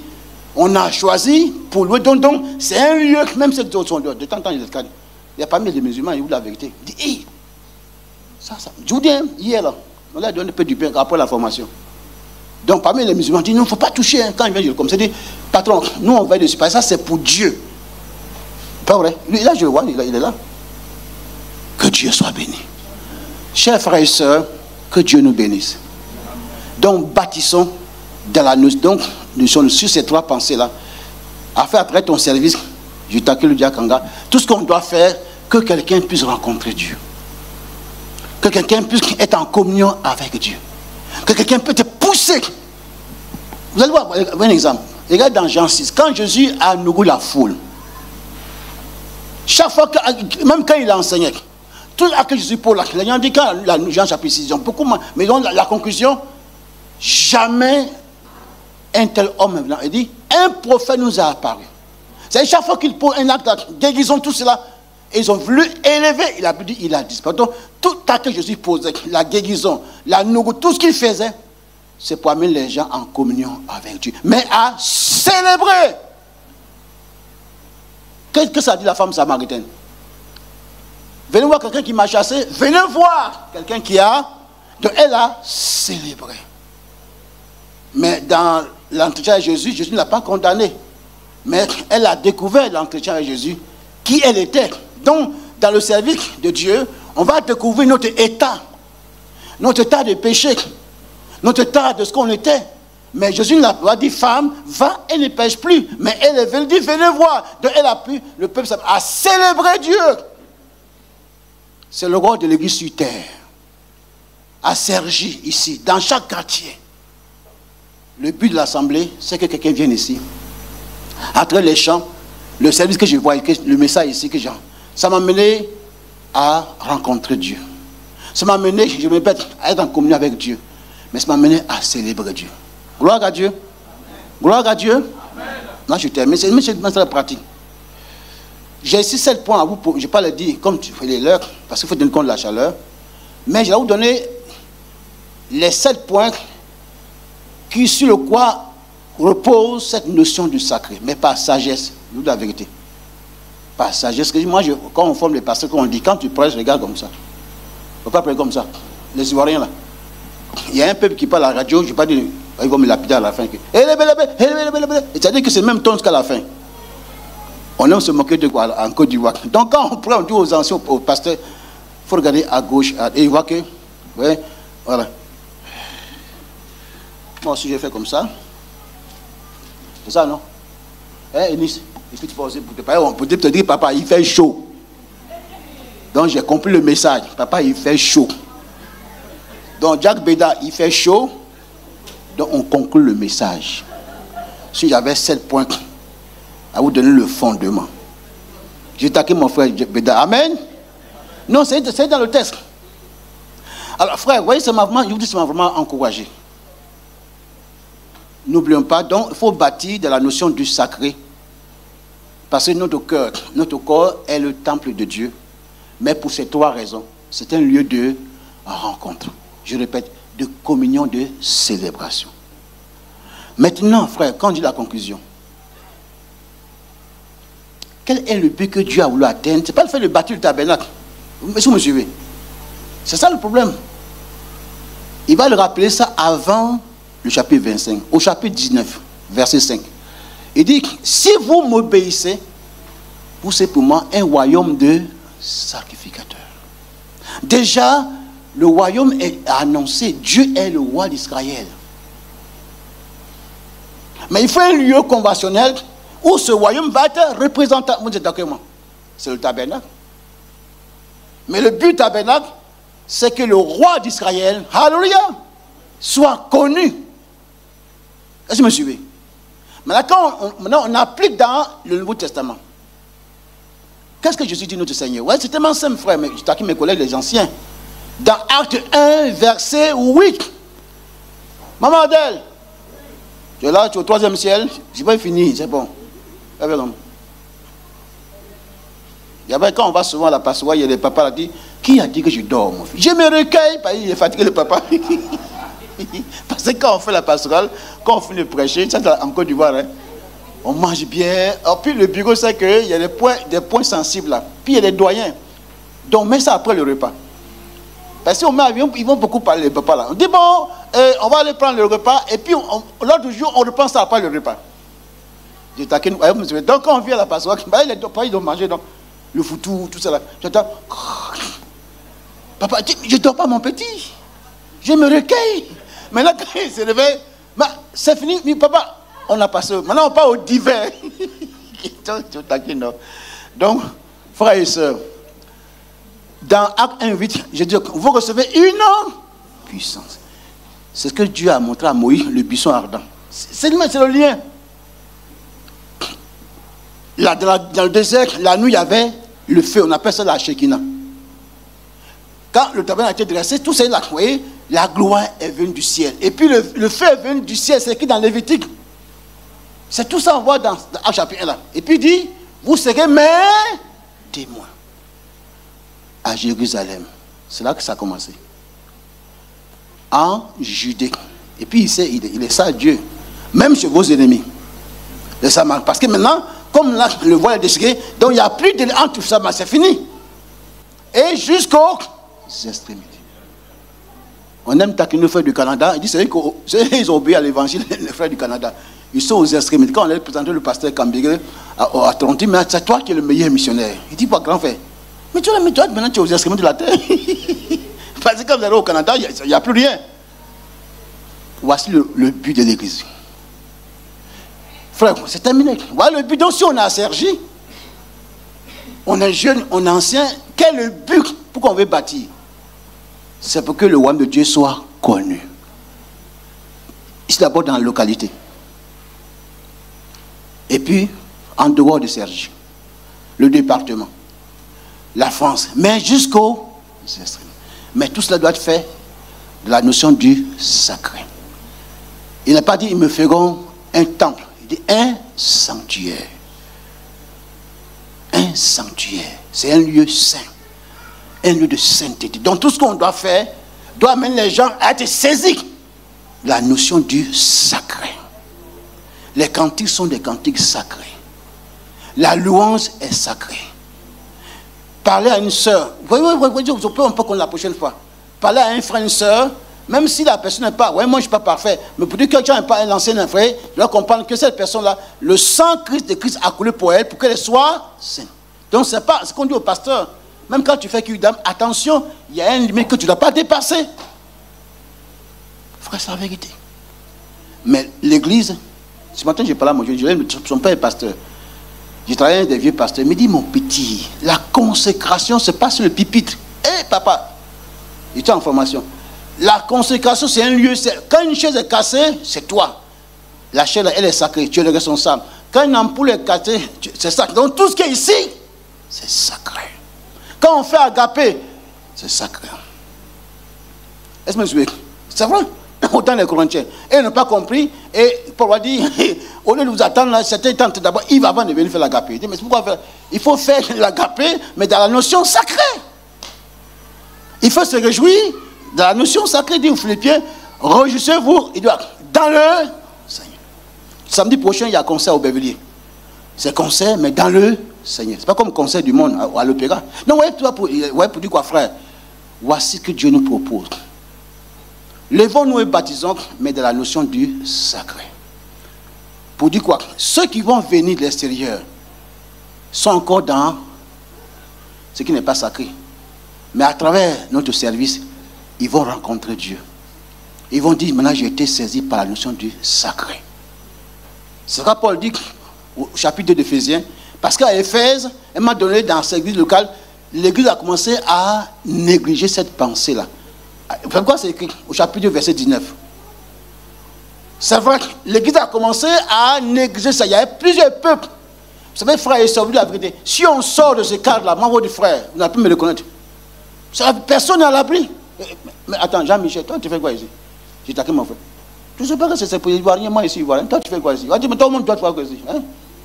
Speaker 7: on a choisi pour louer. Donc c'est un lieu, même ceux qui sont de temps en temps, il y a pas mal de musulmans, ils vous la vérité. Ils disent, hey, ça. Je vous dis, hier, là, on leur a donné un peu du pain après la formation. Donc parmi les musulmans, ils disent, non, il ne faut pas toucher. Hein. Quand ils viennent, comme ça, ils disent, patron, nous on va dessus. Parce que ça, c'est pour Dieu. Pas vrai? Lui, là, je le vois, il est là. Que Dieu soit béni. Chers frères et sœurs, que Dieu nous bénisse. Donc, bâtissons dans la notion. Donc, nous sommes sur ces trois pensées-là. Afin, après ton service, je t'accueille le Diakanga. Tout ce qu'on doit faire, que quelqu'un puisse rencontrer Dieu. Que quelqu'un puisse être en communion avec Dieu. Que quelqu'un puisse te pousser. Vous allez voir un exemple. Regarde dans Jean 6. Quand Jésus a nourri la foule, chaque fois, même quand il enseignait, tout ce que Jésus pour les gens dit quand Jean chapitre 6, ils ont beaucoup, mais ils ont la conclusion, jamais un tel homme, il dit, un prophète nous a apparu. C'est chaque fois qu'il pose un acte, guérison, tout cela, ils ont voulu élever, il a disparu. Donc, tout acte que Jésus posait, la guérison, la nourriture, tout ce qu'il faisait, c'est pour amener les gens en communion avec Dieu. Mais à célébrer. Qu'est-ce que ça dit la femme samaritaine? Venez voir quelqu'un qui m'a chassé, venez voir quelqu'un qui a. Donc elle a célébré. Mais dans l'entretien avec Jésus, Jésus ne l'a pas condamné. Mais elle a découvert l'entretien avec Jésus, qui elle était. Donc, dans le service de Dieu, on va découvrir notre état de péché, notre état de ce qu'on était. Mais Jésus n'a pas dit, femme, va et ne pêche plus. Mais elle est venue, dit, venez voir. Donc elle a pu, le peuple a célébré Dieu. C'est le rôle de l'église sur terre. À Cergy, ici, dans chaque quartier. Le but de l'assemblée, c'est que quelqu'un vienne ici. Après les chants, le service que je vois, le message ici que j'ai, ça m'a mené à rencontrer Dieu. Ça m'a mené, je me répète, à être en communion avec Dieu. Mais ça m'a mené à célébrer Dieu. Gloire à Dieu. Amen. Gloire à Dieu. Amen. Là, je termine. C'est une pratique. J'ai ici 7 points à vous. Je ne vais pas les dire comme tu fais les leurs, parce qu'il faut tenir compte de la chaleur. Mais je vais vous donner les 7 points sur le quoi repose cette notion du sacré. Mais par sagesse. Je vous dis la vérité. Par sagesse. Moi, quand on forme les pasteurs, on dit, quand tu prêches, regarde comme ça. Il ne faut pas prêcher comme ça. Les Ivoiriens, là. Il y a un peuple qui parle à la radio, je ne vais pas dire, ils vont me lapider à la fin. C'est-à-dire que c'est le même ton qu'à la fin. On aime se moquer de quoi en Côte d'Ivoire. Donc quand on prend, on dit aux anciens, aux pasteurs, il faut regarder à gauche, et il voit que, ouais, voilà. Moi aussi, j'ai fait comme ça. C'est ça, non? Enis, et puis tu peux aussi, on peut te dire, papa, il fait chaud. Donc j'ai compris le message. Papa, il fait chaud. Donc Jack Beda, il fait chaud. Donc on conclut le message. Si j'avais 7 points à vous donner le fondement. J'ai taqué mon frère Beda. Amen. Non, c'est dans le texte. Alors frère, vous voyez, je vous dis, ça m'a vraiment encouragé. N'oublions pas, donc il faut bâtir de la notion du sacré. Parce que notre corps est le temple de Dieu. Mais pour ces 3 raisons, c'est un lieu de rencontre. Je répète, de communion, de célébration. Maintenant, frère, quand on dit la conclusion, quel est le but que Dieu a voulu atteindre? Ce n'est pas le fait de bâtir le tabernacle. Est-ce que vous me suivez? C'est ça le problème. Il va le rappeler ça avant le chapitre 25. Au chapitre 19, verset 5. Il dit, si vous m'obéissez, vous serez pour moi un royaume de sacrificateurs. Déjà, le royaume est annoncé. Dieu est le roi d'Israël. Mais il faut un lieu conventionnel où ce royaume va être représenté. Vous êtes d'accord avec moi? C'est le tabernacle. Mais le but du tabernacle, c'est que le roi d'Israël, alléluia, soit connu. Est-ce que vous me suivez? Maintenant, on applique dans le Nouveau Testament. Qu'est-ce que Jésus dit notre Seigneur? Ouais, c'est tellement simple, frère, mais je t'accueille mes collègues, les anciens. Dans Acte 1, verset 8. Maman Adèle, tu es là, tu es au 3e ciel. Je n'ai pas fini, c'est bon. Il y avait, quand on va souvent à la passoire, il y a des papas qui disent, qui a dit que je dors, mon fils? Je me recueille, parce qu'il est fatigué, le papa. Parce que quand on fait la pastorale, quand on finit de prêcher, ça c'est en Côte d'Ivoire, hein, on mange bien. Alors, puis le bureau, c'est qu'il y a des points sensibles là. Puis il y a des doyens. Donc, mets ça après le repas. Parce qu'on met avion, ils vont beaucoup parler, les papas là. On dit, bon, on va aller prendre le repas, et puis l'autre jour, on reprend ça après le repas. Donc, quand on vient à la passoire, ils doivent manger donc, le foutou, tout ça là. J'entends, papa, je ne dors pas, mon petit. Je me recueille. Maintenant, quand il s'est levé, c'est fini, mais papa, on a passé. Maintenant, on part au divin. Donc, frères et sœurs, dans Acte 1:8, je dis que vous recevez une puissance. C'est ce que Dieu a montré à Moïse, le buisson ardent. C'est le lien. Là, dans le désert, la nuit, il y avait le feu, on appelle ça la Shekinah. Quand le tabernacle a été dressé, tout ça là, vous voyez, la gloire est venue du ciel. Et puis le feu est venu du ciel, c'est écrit dans Lévitique. C'est tout ça qu'on voit dans Acte chapitre 1 là. Et puis il dit, vous serez mes témoins à Jérusalem. C'est là que ça a commencé. En Judée. Et puis il est ça Dieu. Même chez vos ennemis. Les Samaritains. Parce que maintenant, comme là, le voile est déchiré, donc il n'y a plus de entre ça, c'est fini. Et jusqu'aux extrémités. On aime taquiner les frères du Canada. Il dit, c'est qu'ils ont obéi à l'évangile, les frères du Canada. Ils sont aux extrémités. Quand on a présenté le pasteur Cambéré à Toronto, mais c'est toi qui es le meilleur missionnaire. Il dit, pas grand frère. Mais toi, maintenant tu es aux extrémités de la terre. Parce que quand vous allez au Canada, il n'y a plus rien. Voici le but de l'église. Frère, c'est terminé. Voilà le but. Donc si on a Sergi, on est jeune, on est ancien, quel est le but pour qu'on veut bâtir? C'est pour que le royaume de Dieu soit connu. Ici d'abord dans la localité. Et puis, en dehors de Sergi, le département, la France, mais jusqu'au extrêmes. Mais tout cela doit être fait de la notion du sacré. Il n'a pas dit, ils me feront un temple. Il dit un sanctuaire. Un sanctuaire. C'est un lieu saint. Un lieu de sainteté. Donc tout ce qu'on doit faire doit amener les gens à être saisis de la notion du sacré. Les cantiques sont des cantiques sacrés. La louange est sacrée. Parler à une soeur, on peut qu'on la prochaine fois. Parler à un frère, une soeur, même si la personne n'est pas, moi je ne suis pas parfait, mais pour dire que quelqu'un n'est pas un ancien frère, je dois comprendre que cette personne-là, le sang de Christ a coulé pour elle, pour qu'elle soit sainte. Donc c'est pas ce qu'on dit au pasteur. Même quand tu fais qu'une dame, attention, il y a une limite que tu ne dois pas dépasser. Frère, c'est la vérité. Mais l'église, ce matin j'ai parlé à mon Dieu, son père est pasteur. J'ai travaillé avec des vieux pasteurs. Il me dit, mon petit, la consécration, c'est pas sur le pupitre. Hé, papa, il était en formation. La consécration, c'est un lieu. Quand une chaise est cassée, c'est toi. La chaise, elle est sacrée. Tu es le responsable. Quand une ampoule est cassée, c'est sacré. Donc tout ce qui est ici, c'est sacré. Quand on fait agapé, c'est sacré. Est-ce que vous me suivez? C'est vrai. autant les Corinthiens. Et ils n'ont pas compris. Et Paul a dit, au lieu de vous attendre, là, certains tentent d'abord, Yves avant de venir faire l'agapé. Il dit, mais pourquoi faire? Il faut faire l'agapé, mais dans la notion sacrée. Il faut se réjouir dans la notion sacrée. Il dit aux Philippiens, réjouissez-vous. Il doit dans le Seigneur. Samedi prochain, il y a un concert au Bévilliers. C'est concert, mais dans le Seigneur. Ce n'est pas comme concert du monde à l'opéra. Non, pour dire quoi, frère? Voici ce que Dieu nous propose. Lèvons-nous et baptisons, mais de la notion du sacré. Pour dire quoi? Ceux qui vont venir de l'extérieur sont encore dans ce qui n'est pas sacré. Mais à travers notre service, ils vont rencontrer Dieu. Ils vont dire, maintenant j'ai été saisi par la notion du sacré. C'est ce que Paul dit au chapitre 2 d'Éphésiens. Parce qu'à Éphèse, elle m'a donné dans cette église locale, l'église a commencé à négliger cette pensée-là. Pourquoi c'est écrit au chapitre 2, verset 19? C'est vrai que l'église a commencé à négliger ça. Il y avait plusieurs peuples. Vous savez, frère et sœurs, vous dites la vérité. Si on sort de ce cadre-là, moi, votre frère, vous n'avez plus me reconnaître. Personne n'est à l'abri. Mais attends, Jean-Michel, toi, tu fais quoi ici? J'ai taqué mon frère. Tu ne sais pas que c'est pour les Ivoiriens, moi ici, Ivoirien. Toi, tu fais quoi ici? Mais tout le monde doit faire quoi ici? Hein?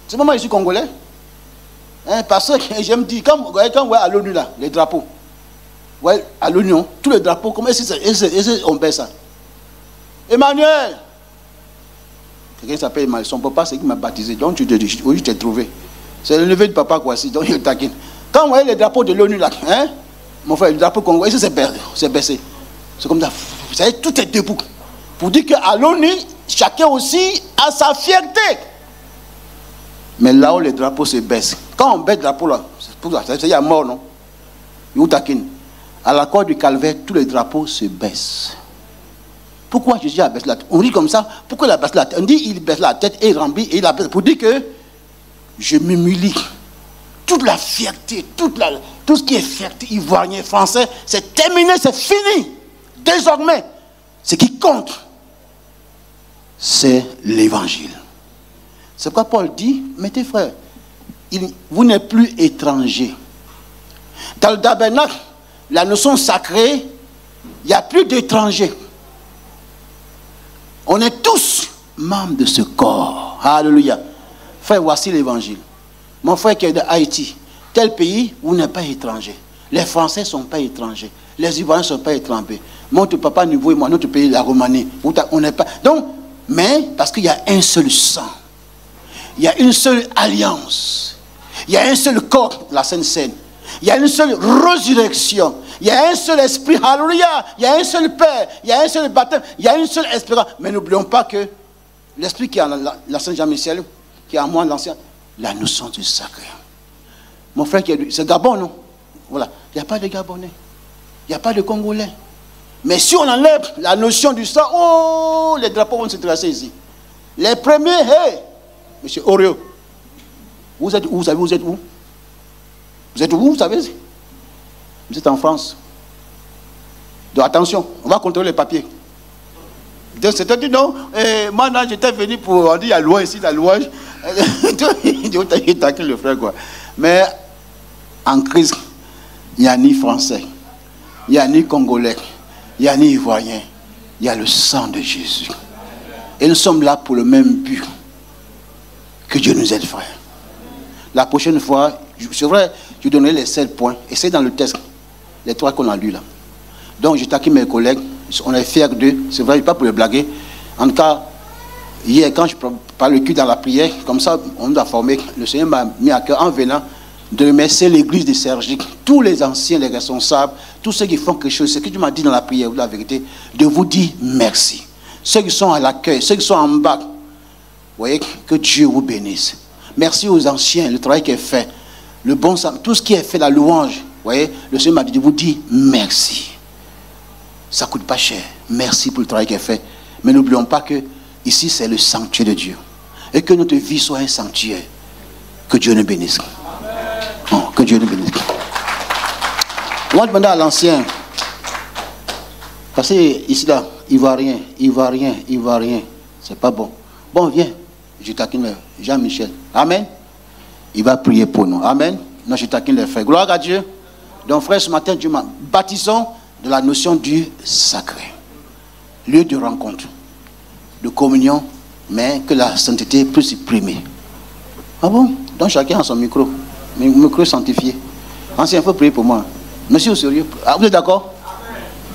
Speaker 7: C'est pas moi ici, Congolais. Hein? Parce que j'aime dire, quand vous voyez à l'ONU, là, les drapeaux, ouais, à l'Union, tous les drapeaux, comment est-ce qu'on baisse ça? Emmanuel! Quelqu'un s'appelle Emmanuel. Son papa, c'est qui m'a baptisé. Donc, tu te dis, oui, je t'ai trouvé. C'est le neveu du papa, quoi, si. Donc, il taquine. Quand vous voyez les drapeaux de l'ONU, là, hein? Mon frère, le drapeau congolais, c'est baissé. C'est comme ça. Vous savez, tout est debout. Pour dire qu'à l'ONU, chacun aussi a sa fierté. Mais là où les drapeaux se baissent, quand on baisse le drapeau là, il y a mort, non? À la croix du calvaire, tous les drapeaux se baissent. Pourquoi Jésus a baissé la tête? On dit comme ça, pourquoi il a baissé la tête? On dit il baisse la tête et il remplit et il abaisse. Pour dire que je m'humilie. Toute la fierté, tout ce qui est fierté ivoirien, français, c'est terminé, c'est fini. Désormais, ce qui compte, c'est l'évangile. C'est pourquoi Paul dit, mais tes frères, vous n'êtes plus étrangers. Dans le tabernacle, la notion sacrée, il n'y a plus d'étrangers. On est tous membres de ce corps. Alléluia. Frère, voici l'évangile. Mon frère qui est de Haïti, tel pays, vous n'êtes pas étranger. Les Français ne sont pas étrangers. Les Ivoiriens ne sont pas étrangers. Notre papa, nous et moi, notre pays, la Roumanie, on n'est pas. Donc, mais parce qu'il y a un seul sang. Il y a une seule alliance. Il y a un seul corps, la Sainte Seine. Il y a une seule résurrection. Il y a un seul esprit. Alléluia. Il y a un seul Père. Il y a un seul baptême. Il y a une seule espérance. Mais n'oublions pas que l'esprit qui est en la Sainte Jean-Michel, qui est en moi, l'ancien, la notion du sacré. Mon frère, c'est Gabon, non? Voilà. Il n'y a pas de Gabonais. Il n'y a pas de Congolais. Mais si on enlève la notion du sang, oh, les drapeaux vont se tracer ici. Les premiers, hey, monsieur Oreo, vous êtes où? Vous savez, vous êtes où? Vous êtes où, vous savez? Vous êtes en France. Donc attention, on va contrôler les papiers. Donc c'était dit non, moi là j'étais venu pour, on dit il y a loin ici, la louange. Il taquine le frère quoi. Mais en crise, il n'y a ni français, il n'y a ni congolais, il n'y a ni ivoirien, il y a le sang de Jésus. Et nous sommes là pour le même but. Que Dieu nous aide, frère. La prochaine fois, c'est vrai, je donnerai les 7 points. Et c'est dans le texte, les 3 qu'on a lus là. Donc, je taquine mes collègues. On est fiers d'eux. C'est vrai, pas pour les blaguer. En tout cas, hier, quand je parle le cul dans la prière, comme ça, on nous a formé. Le Seigneur m'a mis à cœur en venant de remercier l'église de Sergique, tous les anciens, les responsables, tous ceux qui font quelque chose. Ce que tu m'as dit dans la prière, la vérité, de vous dire merci. Ceux qui sont à l'accueil, ceux qui sont en bas, vous voyez, que Dieu vous bénisse. Merci aux anciens, le travail qui est fait, le bon sens, tout ce qui est fait, la louange. Vous voyez, le Seigneur m'a dit de vous dire merci. Ça ne coûte pas cher. Merci pour le travail qui est fait. Mais n'oublions pas que ici, c'est le sanctuaire de Dieu. Et que notre vie soit un sanctuaire. Que Dieu nous bénisse. Oh, que Dieu nous bénisse. On va demander à l'ancien. Parce que ici, là, Ivoirien. C'est pas bon. Bon, viens. Je taquine Jean-Michel. Amen. Il va prier pour nous. Amen. Non, je taquine les frères. Gloire à Dieu. Donc, frère, ce matin, Dieu m'a baptisé de la notion du sacré. lieu de rencontre, de communion, mais que la sainteté peut s'y primer. Ah bon? Donc chacun a son micro. Micro sanctifié. Ancien, il faut prier pour moi. Monsieur au sérieux. Ah, vous êtes d'accord?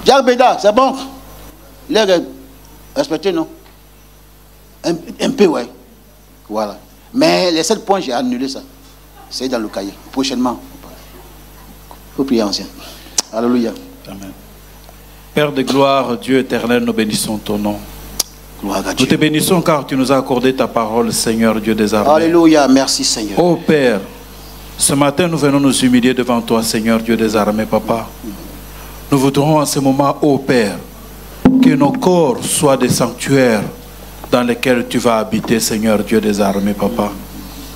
Speaker 7: Jacques Béda, c'est bon. Il est respecté, non? Un peu, ouais. Voilà. Mais les 7 points, j'ai annulé ça. C'est dans le cahier. Prochainement. Il faut prier, ancien. Alléluia.
Speaker 8: Amen. Père de gloire, Dieu éternel, nous bénissons ton nom.
Speaker 7: Gloire à Dieu.
Speaker 8: Nous te bénissons car tu nous as accordé ta parole, Seigneur Dieu des armées.
Speaker 7: Alléluia, merci Seigneur.
Speaker 8: Ô Père, ce matin nous venons nous humilier devant toi, Seigneur Dieu des armées, Papa. Nous voudrons en ce moment, ô Père, que nos corps soient des sanctuaires dans lesquels tu vas habiter, Seigneur Dieu des armées, Papa.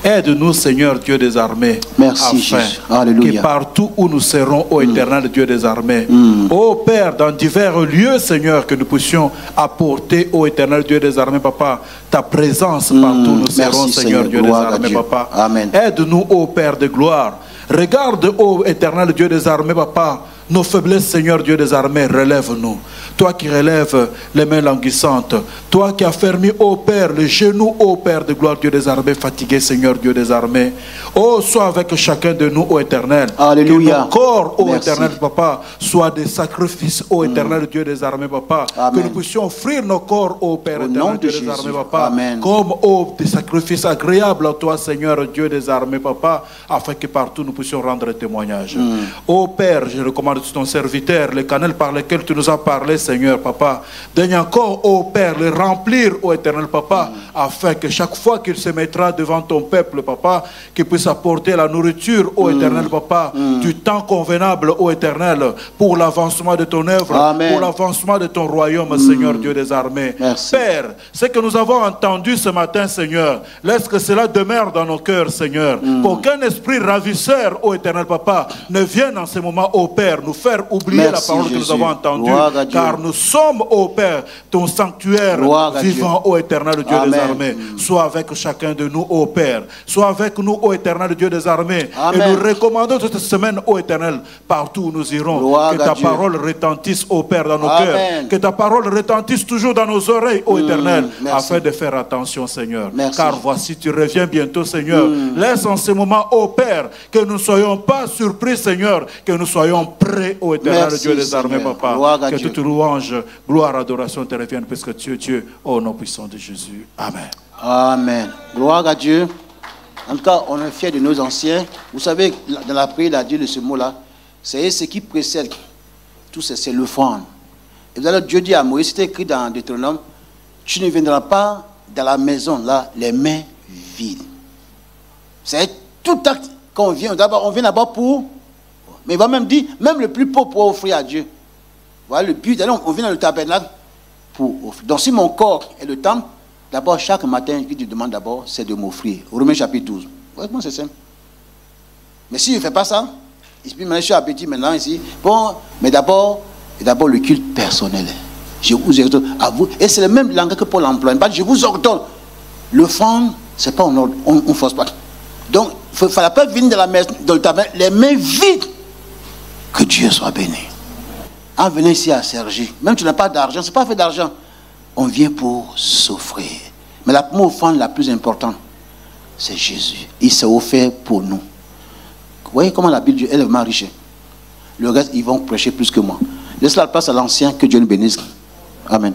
Speaker 8: Aide-nous, Seigneur Dieu des armées,
Speaker 7: merci,
Speaker 8: afin
Speaker 7: Jésus. Alléluia.
Speaker 8: que partout où nous serons, ô éternel Dieu des armées, ô Père, dans divers lieux, Seigneur, que nous puissions apporter, ô éternel Dieu des armées, Papa, ta présence partout où nous serons, Seigneur Dieu des armées, Papa.
Speaker 7: Amen.
Speaker 8: Aide-nous, ô Père de gloire. Regarde, ô éternel Dieu des armées, Papa, nos faiblesses, Seigneur Dieu des armées, relève-nous. Toi qui relèves les mains languissantes, toi qui as fermé, ô Père, les genoux, ô Père de gloire, Dieu des armées, fatigué, Seigneur Dieu des armées. Oh, sois avec chacun de nous, ô éternel.
Speaker 7: Alléluia.
Speaker 8: Que nos corps, ô
Speaker 7: merci.
Speaker 8: éternel, Papa, soient des sacrifices, ô éternel Dieu des armées, Papa.
Speaker 7: Amen.
Speaker 8: Que nous puissions offrir nos corps, ô Père
Speaker 7: Au
Speaker 8: éternel
Speaker 7: nom de
Speaker 8: Dieu des
Speaker 7: Jésus.
Speaker 8: armées, Papa.
Speaker 7: Amen.
Speaker 8: Comme, ô, des sacrifices agréables à toi, Seigneur Dieu des armées, Papa, afin que partout nous puissions rendre témoignage. Ô Père, je recommande ton serviteur, les canaux par lesquels tu nous as parlé, Seigneur, Papa. Daigne encore, ô Père, les remplir, ô éternel, Papa, afin que chaque fois qu'il se mettra devant ton peuple, Papa, qu'il puisse apporter la nourriture, ô éternel, Papa, du temps convenable, ô éternel, pour l'avancement de ton œuvre,
Speaker 7: Amen.
Speaker 8: pour l'avancement de ton royaume, Seigneur Dieu des armées.
Speaker 7: Merci.
Speaker 8: Père, ce que nous avons entendu ce matin, Seigneur, laisse que cela demeure dans nos cœurs, Seigneur. Qu'aucun esprit ravisseur, ô éternel Papa, ne vienne en ce moment, ô Père, nous faire oublier
Speaker 7: Merci,
Speaker 8: la parole que
Speaker 7: Jésus.
Speaker 8: nous avons entendue.
Speaker 7: Gloire à Dieu.
Speaker 8: Car nous sommes, ô Père, ton sanctuaire
Speaker 7: Gloire à
Speaker 8: vivant, ô éternel Dieu
Speaker 7: Amen.
Speaker 8: des armées. Sois avec chacun de nous, ô Père. Sois avec nous, ô éternel Dieu des armées.
Speaker 7: Amen.
Speaker 8: Et nous recommandons cette semaine, ô éternel, partout où nous irons,
Speaker 7: Gloire
Speaker 8: que
Speaker 7: à
Speaker 8: ta
Speaker 7: Dieu.
Speaker 8: parole retentisse, ô Père, dans nos
Speaker 7: Amen.
Speaker 8: cœurs. Que ta parole retentisse toujours dans nos oreilles, ô éternel,
Speaker 7: merci.
Speaker 8: afin de faire attention, Seigneur.
Speaker 7: Merci.
Speaker 8: Car voici, tu reviens bientôt, Seigneur. Laisse en ce moment, ô Père, que nous ne soyons pas surpris, Seigneur, que nous soyons prêts, ô éternel
Speaker 7: Merci,
Speaker 8: Dieu des armées,
Speaker 7: Seigneur.
Speaker 8: Papa.
Speaker 7: Gloire à
Speaker 8: Que
Speaker 7: Dieu.
Speaker 8: toute louange, gloire, adoration te revienne, puisque tu es Dieu, au nom puissant de Jésus. Amen.
Speaker 7: Amen. Gloire à Dieu. En tout cas, on est fiers de nos anciens. Vous savez, dans la prière, il a dit de ce mot-là, c'est ce qui précède tout ça, c'est l'offrande. Et vous allez, Dieu dit à Moïse, c'était écrit dans Deutéronome, tu ne viendras pas dans la maison, là, les mains vides. C'est tout acte qu'on vient. D'abord, on vient d'abord pour. Mais il va même dire, même le plus pauvre pour offrir à Dieu. Voilà le but. Alors, on vient dans le tabernacle pour offrir. Donc, si mon corps est le temple, d'abord, chaque matin, ce qu'il te demande d'abord, c'est de m'offrir. Romains chapitre 12. Vraiment, c'est simple. Mais si je ne fais pas ça, et puis maintenant, je suis appétit maintenant ici. Bon, mais d'abord le culte personnel. Je vous ordonne à vous. Et c'est le même langage que Paul emploie. Je vous ordonne. L'offrande, ce n'est pas en ordre. On ne force pas. Donc, il ne fallait pas venir dans le tabernacle, les mains vides. Que Dieu soit béni. En venant ici à Sergi, même tu n'as pas d'argent, ce n'est pas fait d'argent. On vient pour s'offrir. Mais la première offrande la plus importante, c'est Jésus. Il s'est offert pour nous. Vous voyez comment la Bible elle est vraiment riche. Le reste, ils vont prêcher plus que moi. Laisse la place à l'ancien, que Dieu le bénisse. Amen.